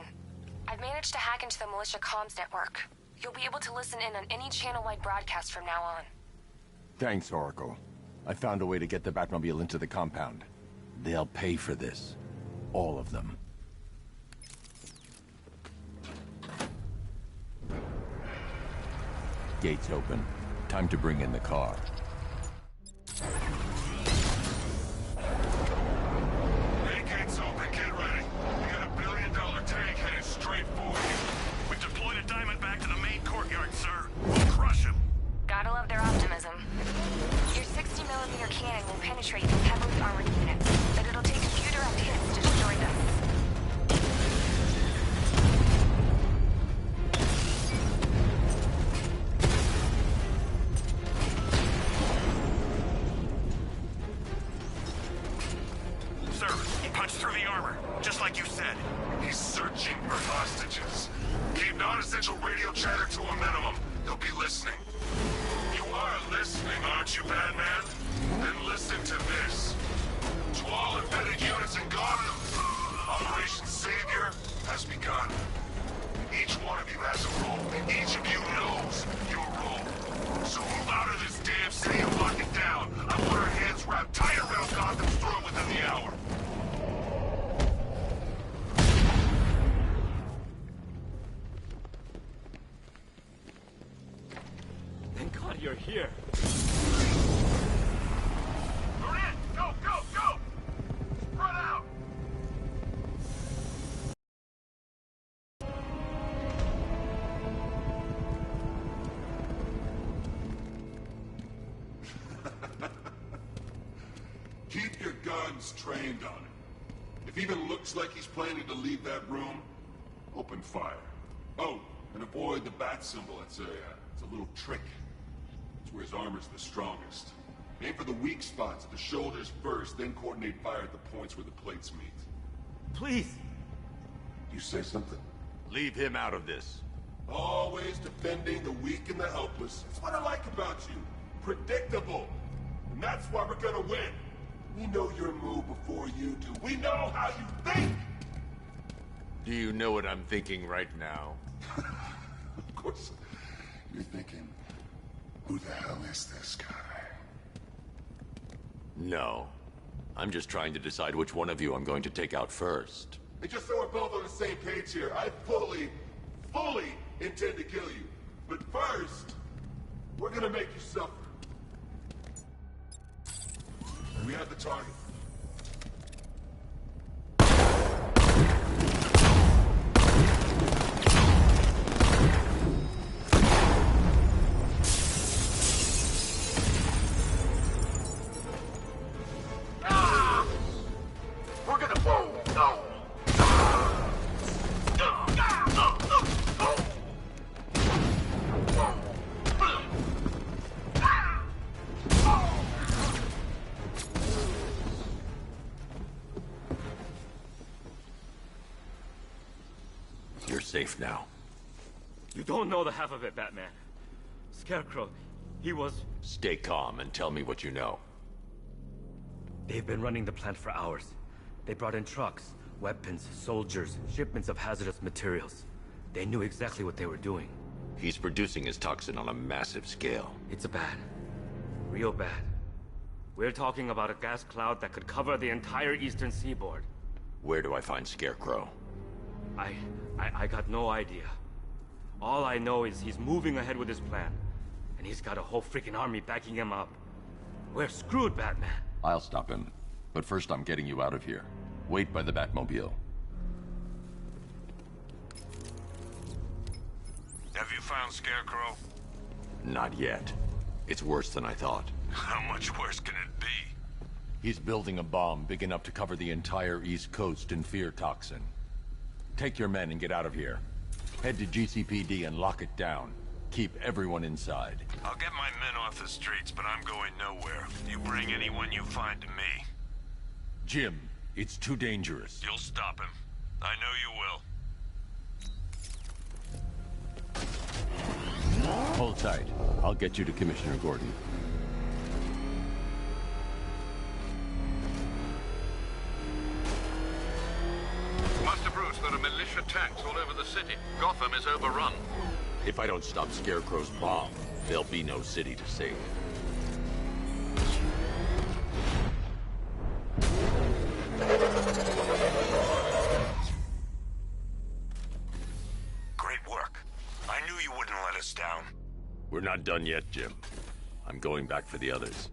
I've managed to hack into the militia comms network. You'll be able to listen in on any channel-wide broadcast from now on. Thanks, Oracle. I found a way to get the Batmobile into the compound. They'll pay for this. All of them. Gates open. Time to bring in the car. Hey, gates open, get ready. We got $1 billion tank headed straight for you. We've deployed a Diamondback to the main courtyard, sir. We'll crush him. Gotta love against armored units, but it'll take a few direct hits to destroy them. Sir, he punched through the armor, just like you said. He's searching for hostages. Keep non-essential radio chatter to a minimum. He'll be listening. You are listening, aren't you, Batman? Then listen to this. To all embedded units in Gotham, Operation Savior has begun. Each one of you has a role, and each of you knows your role. So move out of this damn city and lock it down. I want our hands wrapped tight around Gotham's throat within the hour. Thank God you're here. We're in! Go, go, go! Spread out! Keep your guns trained on him. If even looks like he's planning to leave that room, open fire. Oh, and avoid the bat symbol. It's a little trick. It's where his armor's the strongest. Aim for the weak spots at the shoulders first, then coordinate fire at the points where the plates meet. Please! You say something? Leave him out of this. Always defending the weak and the helpless. It's what I like about you. Predictable. And that's why we're gonna win. We know your move before you do. We know how you think! Do you know what I'm thinking right now? Of course. You're thinking, who the hell is this guy? No. I'm just trying to decide which one of you I'm going to take out first. And just so we're both on the same page here, I fully intend to kill you. But first, we're gonna make you suffer. We have the target. We're gonna boom! No! You're safe now. You don't know the half of it, Batman. Scarecrow, he was... Stay calm and tell me what you know. They've been running the plant for hours. They brought in trucks, weapons, soldiers, shipments of hazardous materials. They knew exactly what they were doing. He's producing his toxin on a massive scale. It's bad. Real bad. We're talking about a gas cloud that could cover the entire eastern seaboard. Where do I find Scarecrow? I got no idea. All I know is he's moving ahead with his plan. And he's got a whole freaking army backing him up. We're screwed, Batman. I'll stop him. But first I'm getting you out of here. Wait by the Batmobile. Have you found Scarecrow? Not yet. It's worse than I thought. How much worse can it be? He's building a bomb big enough to cover the entire East Coast in fear toxin. Take your men and get out of here. Head to GCPD and lock it down. Keep everyone inside. I'll get my men off the streets, but I'm going nowhere. You bring anyone you find to me. Jim, it's too dangerous. You'll stop him. I know you will. Hold tight. I'll get you to Commissioner Gordon. Master Bruce, there are militia tanks all over the city. Gotham is overrun. If I don't stop Scarecrow's bomb, there'll be no city to save. Great work. I knew you wouldn't let us down. We're not done yet, Jim. I'm going back for the others.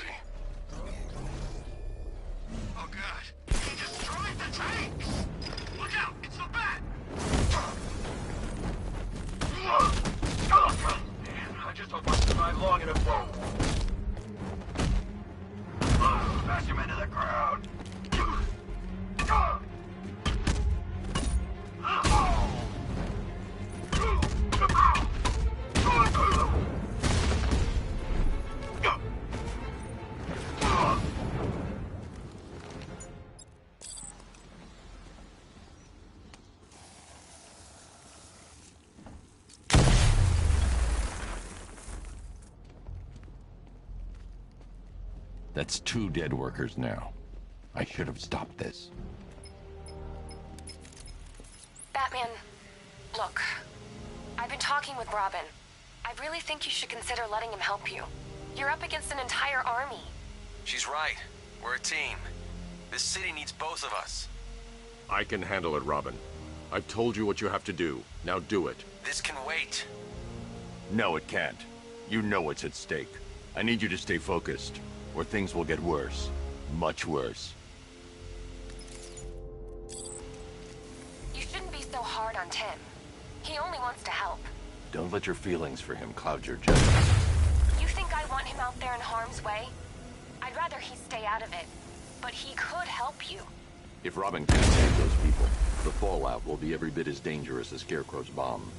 easy. Oh god, he destroyed the tanks! Look out, it's the bat! Man, I just hope I survive long enough to... Smash him into the ground! That's 2 dead workers now. I should have stopped this. Batman, look. I've been talking with Robin. I really think you should consider letting him help you. You're up against an entire army. She's right. We're a team. This city needs both of us. I can handle it, Robin. I've told you what you have to do. Now do it. This can wait. No, it can't. You know what's at stake. I need you to stay focused, or things will get worse. Much worse. You shouldn't be so hard on Tim. He only wants to help. Don't let your feelings for him cloud your judgment. You think I want him out there in harm's way? I'd rather he stay out of it. But he could help you. If Robin can't save those people, the fallout will be every bit as dangerous as Scarecrow's bomb.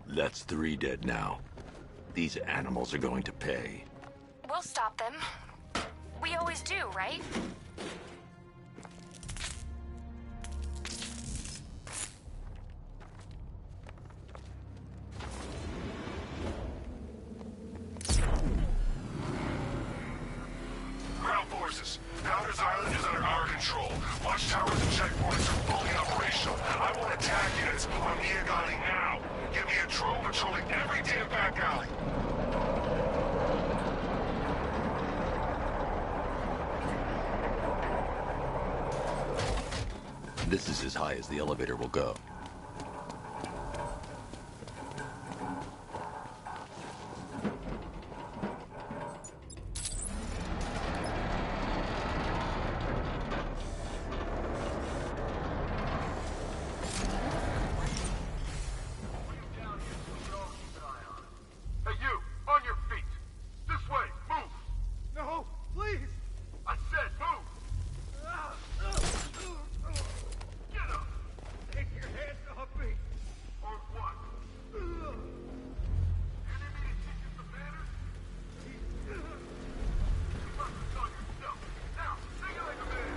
That's 3 dead now. These animals are going to pay. We'll stop them. We always do, right? Ground forces, Powder's Island is under our control. Watchtowers and checkpoints are fully operational. I want attack units on Miagani now. Give me a drone patrolling every damn back alley. This is as high as the elevator will go. Hey, you! On your feet! This way! Move! No! Please! I said move! Get up! Take your hands off me! Or what? You need me to teach you some manners? You must have done yourself. Now, take it like a man!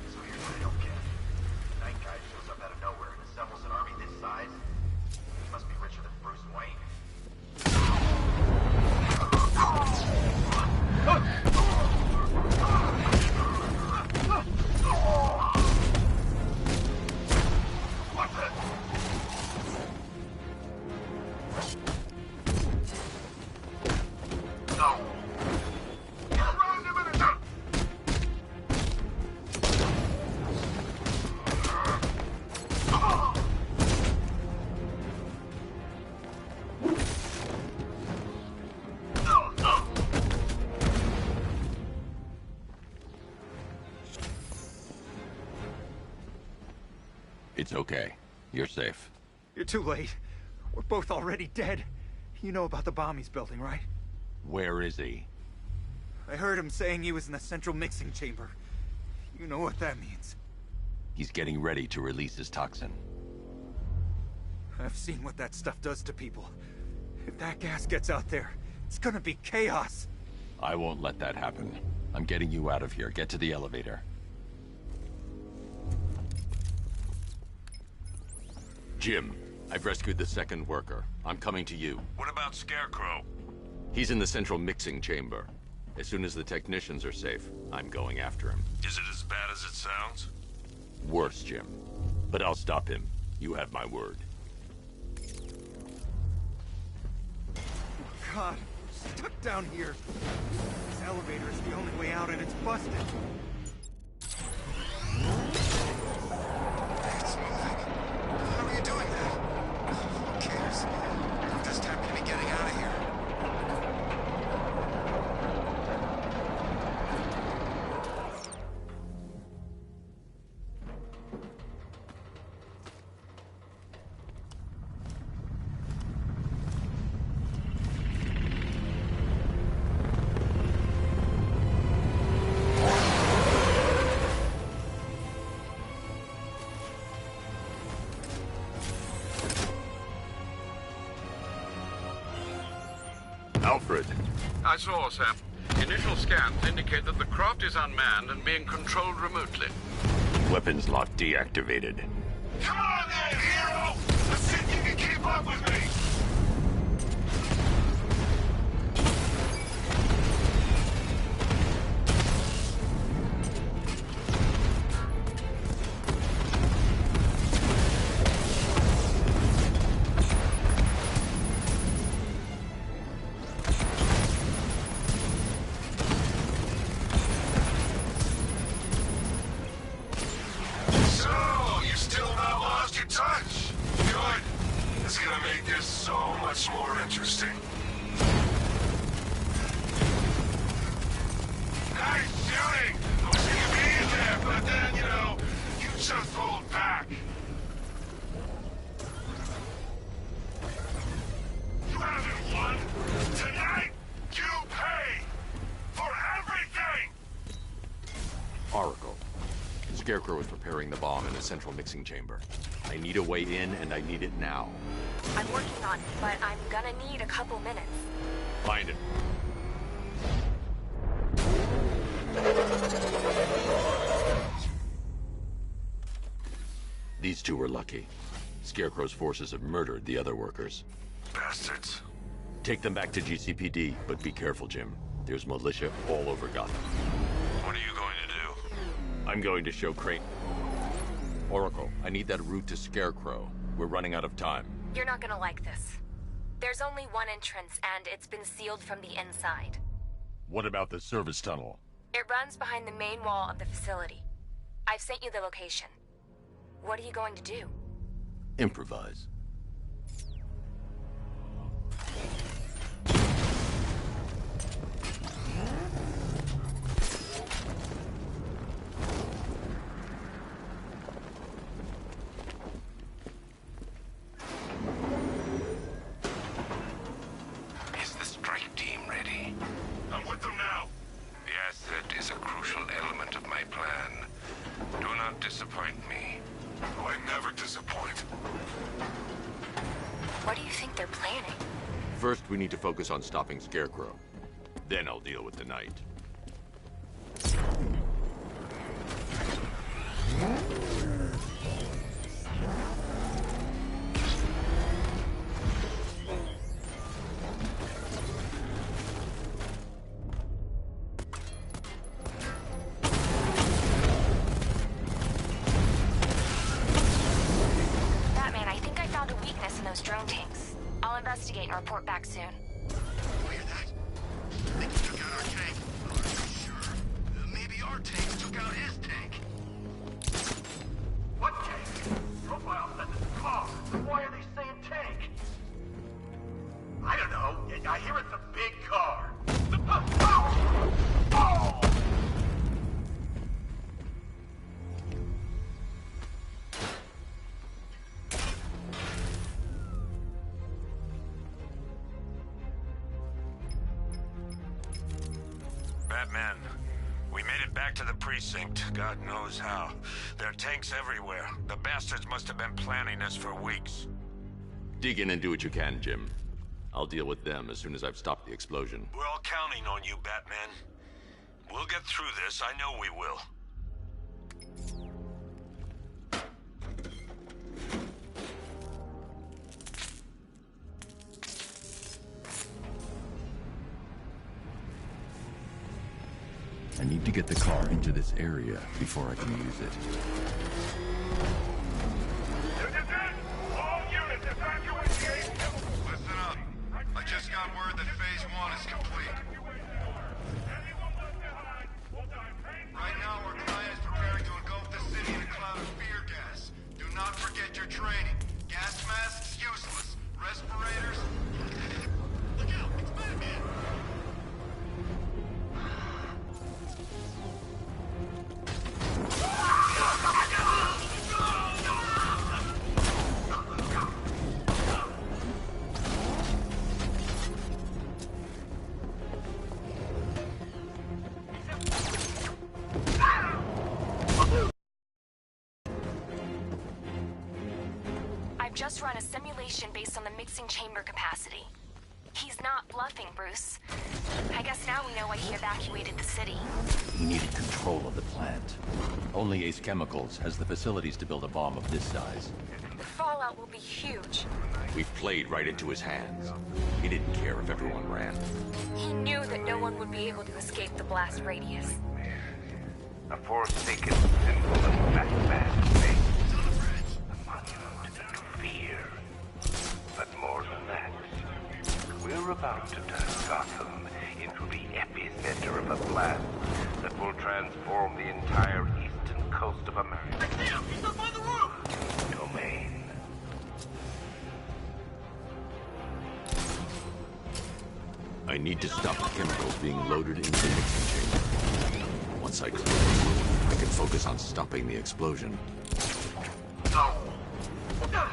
So here's what I don't get. Night guy shows up out of nowhere and assembles an army this size. He must be richer than Bruce Wayne. What the? No! Get around him in a... It's okay. You're safe. You're too late. We're both already dead. You know about the bomb he's building, right? Where is he? I heard him saying he was in the central mixing chamber. You know what that means. He's getting ready to release his toxin. I've seen what that stuff does to people. If that gas gets out there, it's gonna be chaos. I won't let that happen. I'm getting you out of here. Get to the elevator. Jim, I've rescued the second worker. I'm coming to you. What about Scarecrow? He's in the central mixing chamber. As soon as the technicians are safe, I'm going after him. Is it as bad as it sounds? Worse, Jim. But I'll stop him. You have my word. God, we're stuck down here. This elevator is the only way out and it's busted. It's moving. How are you doing that? Who cares? Don't just happen to be getting out of here. Alfred. I saw, sir. Initial scans indicate that the craft is unmanned and being controlled remotely. Weapons lock deactivated. Come on then, hero! Let's see if you can keep up with me! Scarecrow is preparing the bomb in the central mixing chamber. I need a way in, and I need it now. I'm working on it, but I'm gonna need a couple minutes. Find it. These two were lucky. Scarecrow's forces have murdered the other workers. Bastards. Take them back to GCPD, but be careful, Jim. There's militia all over Gotham. What are you going to do? I'm going to show Crane. Oracle, I need that route to Scarecrow. We're running out of time. You're not gonna like this. There's only one entrance, and it's been sealed from the inside. What about the service tunnel? It runs behind the main wall of the facility. I've sent you the location. What are you going to do? Improvise. Is the strike team ready? I'm with them now. The asset is a crucial element of my plan. Do not disappoint me. Oh, I never disappoint. What do you think they're planning? First, we need to focus on stopping Scarecrow. Then I'll deal with the Knight. Batman, I think I found a weakness in those drone tanks. I'll investigate and report back soon. You hear that? I think he took out our tank. Are you sure? Maybe our tanks took out his tank. What tank? Profile said it's a car. Why are they saying tank? I don't know. I hear it's a big car. Oh! Batman, we made it back to the precinct. God knows how. There are tanks everywhere. The bastards must have been planning this for weeks. Dig in and do what you can, Jim. I'll deal with them as soon as I've stopped the explosion. We're all counting on you, Batman. We'll get through this. I know we will. I need to get the car into this area before I can use it. your training. Gas masks, useless. Respirators... Look out! It's Batman! I've just run a simulation based on the mixing chamber capacity. He's not bluffing, Bruce. I guess now we know why he evacuated the city. He needed control of the plant. Only Ace Chemicals has the facilities to build a bomb of this size. The fallout will be huge. We've played right into his hands. He didn't care if everyone ran. He knew that no one would be able to escape the blast radius. A forsaken symbol of Batman's fate. A monument to fear. But more than that, we're about to turn Gotham into the epicenter of a blast that will transform the entire eastern coast of America. I see him! He's up on the roof! Domain. I need to stop the chemicals being loaded into the mixing chamber. Once I clear it, I can focus on stopping the explosion. No! No!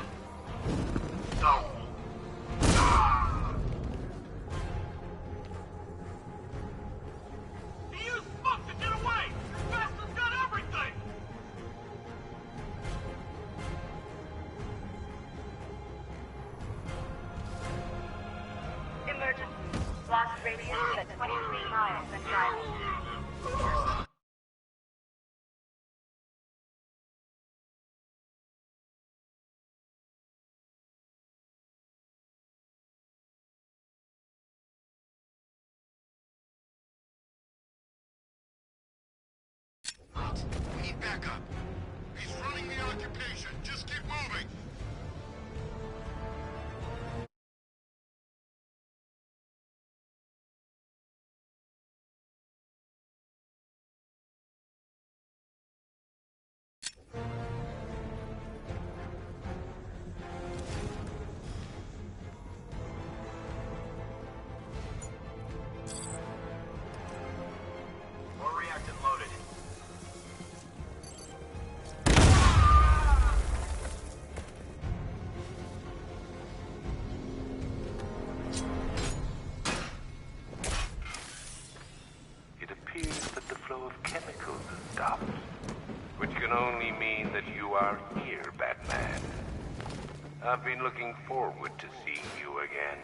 He used smoke to get away! This bastard's got everything! Emergency. Blast radius is at 23 miles and driving. We need backup. He's running the occupation. Just keep moving. More reactant loaded. It appears that the flow of chemicals has stopped, which can only mean that you are here, Batman. I've been looking forward to seeing you again.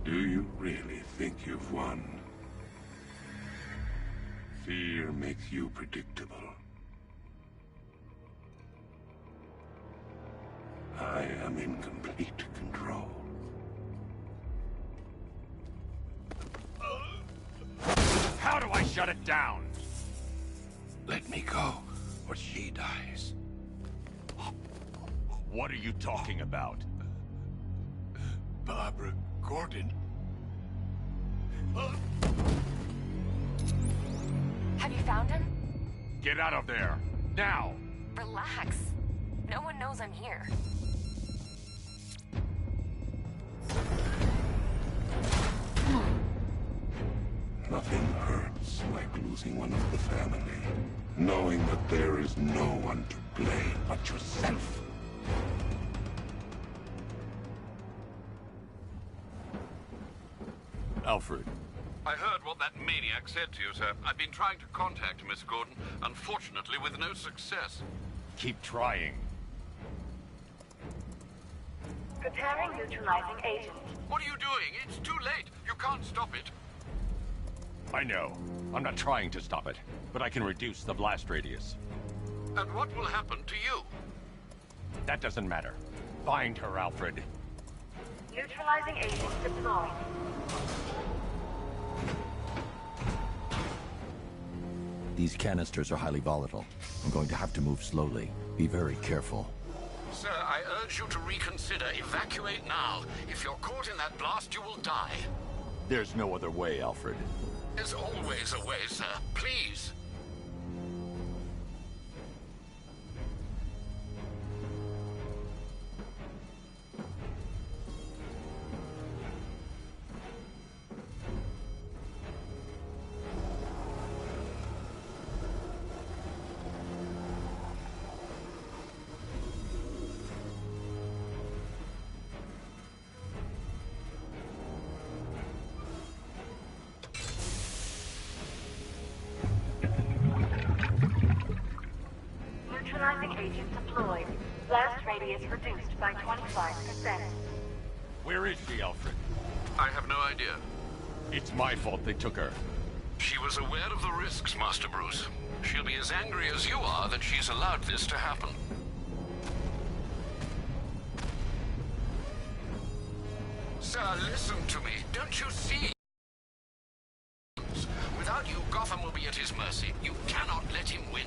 Do you really think you've won? Fear makes you predictable. I am in complete control. How do I shut it down? Let me go, or she dies. What are you talking about? Barbara Gordon. Have you found him? Get out of there! Now! Relax. No one knows I'm here. Nothing hurts like losing one of the family. Knowing that there is no one to blame but yourself. Alfred. I heard what that maniac said to you, sir. I've been trying to contact Miss Gordon, unfortunately with no success. Keep trying. Preparing neutralizing agent. What are you doing? It's too late. You can't stop it. I know. I'm not trying to stop it, but I can reduce the blast radius. And what will happen to you? That doesn't matter. Find her, Alfred. Neutralizing agent deployed. These canisters are highly volatile. I'm going to have to move slowly. Be very careful. Sir, I urge you to reconsider. Evacuate now. If you're caught in that blast, you will die. There's no other way, Alfred. There's always a way, sir. Please. Neutralizing agent deployed. Blast radius reduced by 25%. Where is she, Alfred? I have no idea. It's my fault they took her. She was aware of the risks, Master Bruce. She'll be as angry as you are that she's allowed this to happen. Sir, listen to me. Don't you see? Without you, Gotham will be at his mercy. You cannot let him win.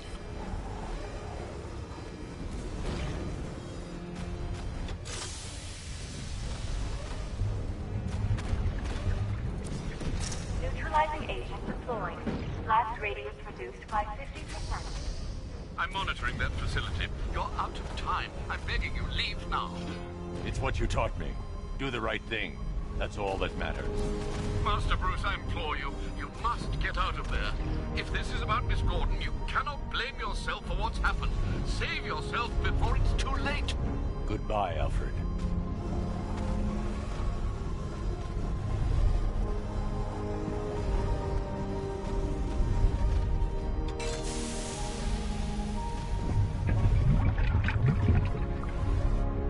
Neutralizing agent deployed. Blast radius reduced by 50%. I'm monitoring that facility. You're out of time. I'm begging you, leave now. It's what you taught me. Do the right thing. That's all that matters. Master Bruce, I implore you, you must get out of there. If this is about Miss Gordon, you cannot blame yourself for what's happened. Save yourself before it's too late. Goodbye, Alfred.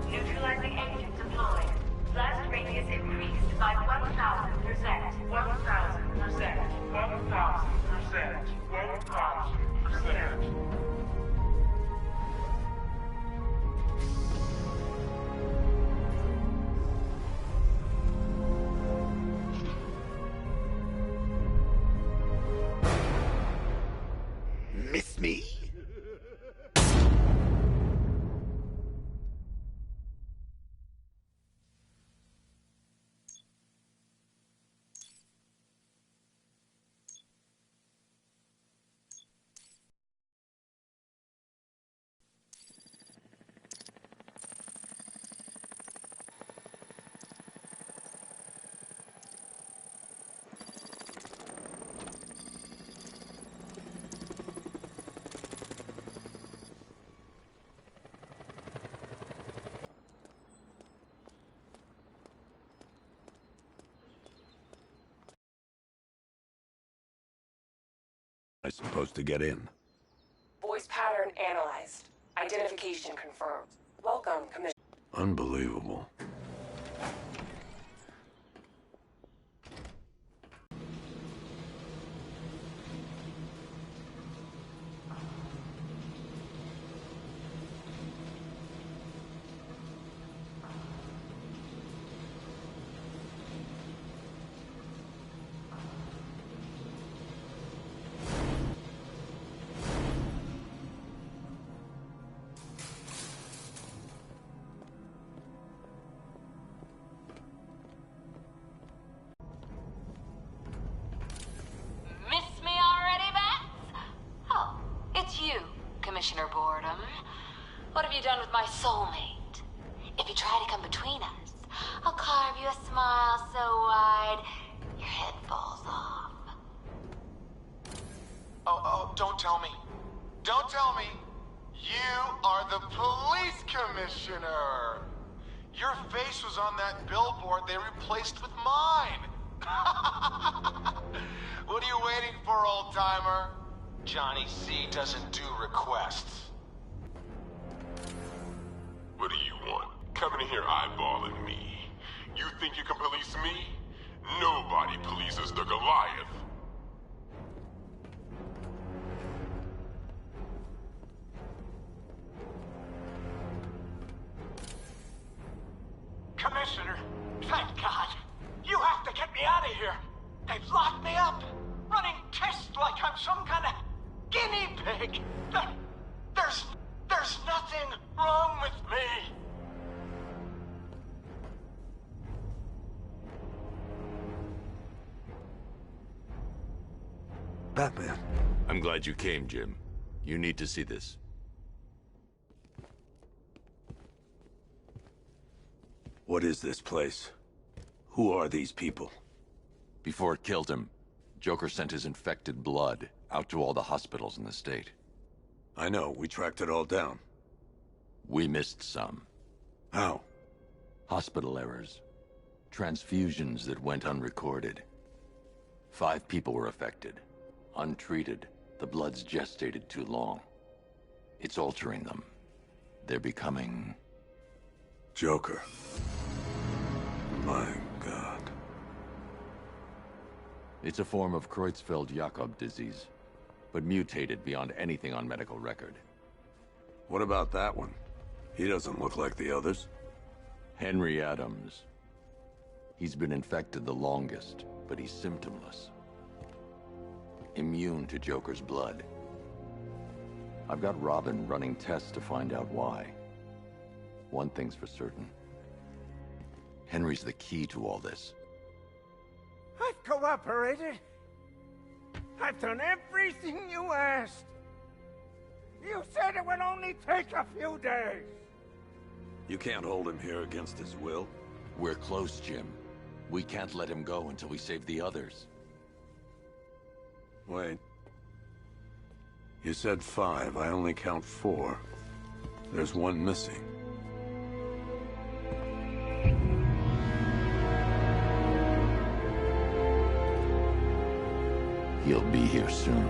Neutralizing agent deployed. Blast radius increased by 1,000%. 1,000%. 1,000%. 1,000%. Miss me? I'm supposed to get in. Voice pattern analyzed. Identification confirmed. Welcome, Commissioner. Unbelievable. Miss me already, Bats? Oh, it's you, Commissioner Boredom. What have you done with my soulmate? If you try to come between us, I'll carve you a smile so wide your head falls off. Oh, don't tell me. Don't tell me. You are the police commissioner. Your face was on that billboard they replaced with mine. What are you waiting for, old-timer? Johnny C doesn't do requests. What do you want? Coming in here eyeballing me. You think you can police me? Nobody polices the Goliath. Commissioner, thank God. You have to get me out of here. They've locked me up, running tests like I'm some kind of Batman. I'm glad you came, Jim. You need to see this. What is this place? Who are these people? Before it killed him, Joker sent his infected blood out to all the hospitals in the state. I know, we tracked it all down. We missed some. How? Hospital errors. Transfusions that went unrecorded. 5 people were affected. Untreated, the blood's gestated too long. It's altering them. They're becoming... Joker. My God. It's a form of Creutzfeldt-Jakob disease, but mutated beyond anything on medical record. What about that one? He doesn't look like the others. Henry Adams. He's been infected the longest, but he's symptomless. Immune to Joker's blood. I've got Robin running tests to find out why. One thing's for certain. Henry's the key to all this. I've cooperated. I've done everything you asked. You said it would only take a few days. You can't hold him here against his will. We're close, Jim. We can't let him go until we save the others. Wait. You said 5. I only count 4. There's one missing. He'll be here soon.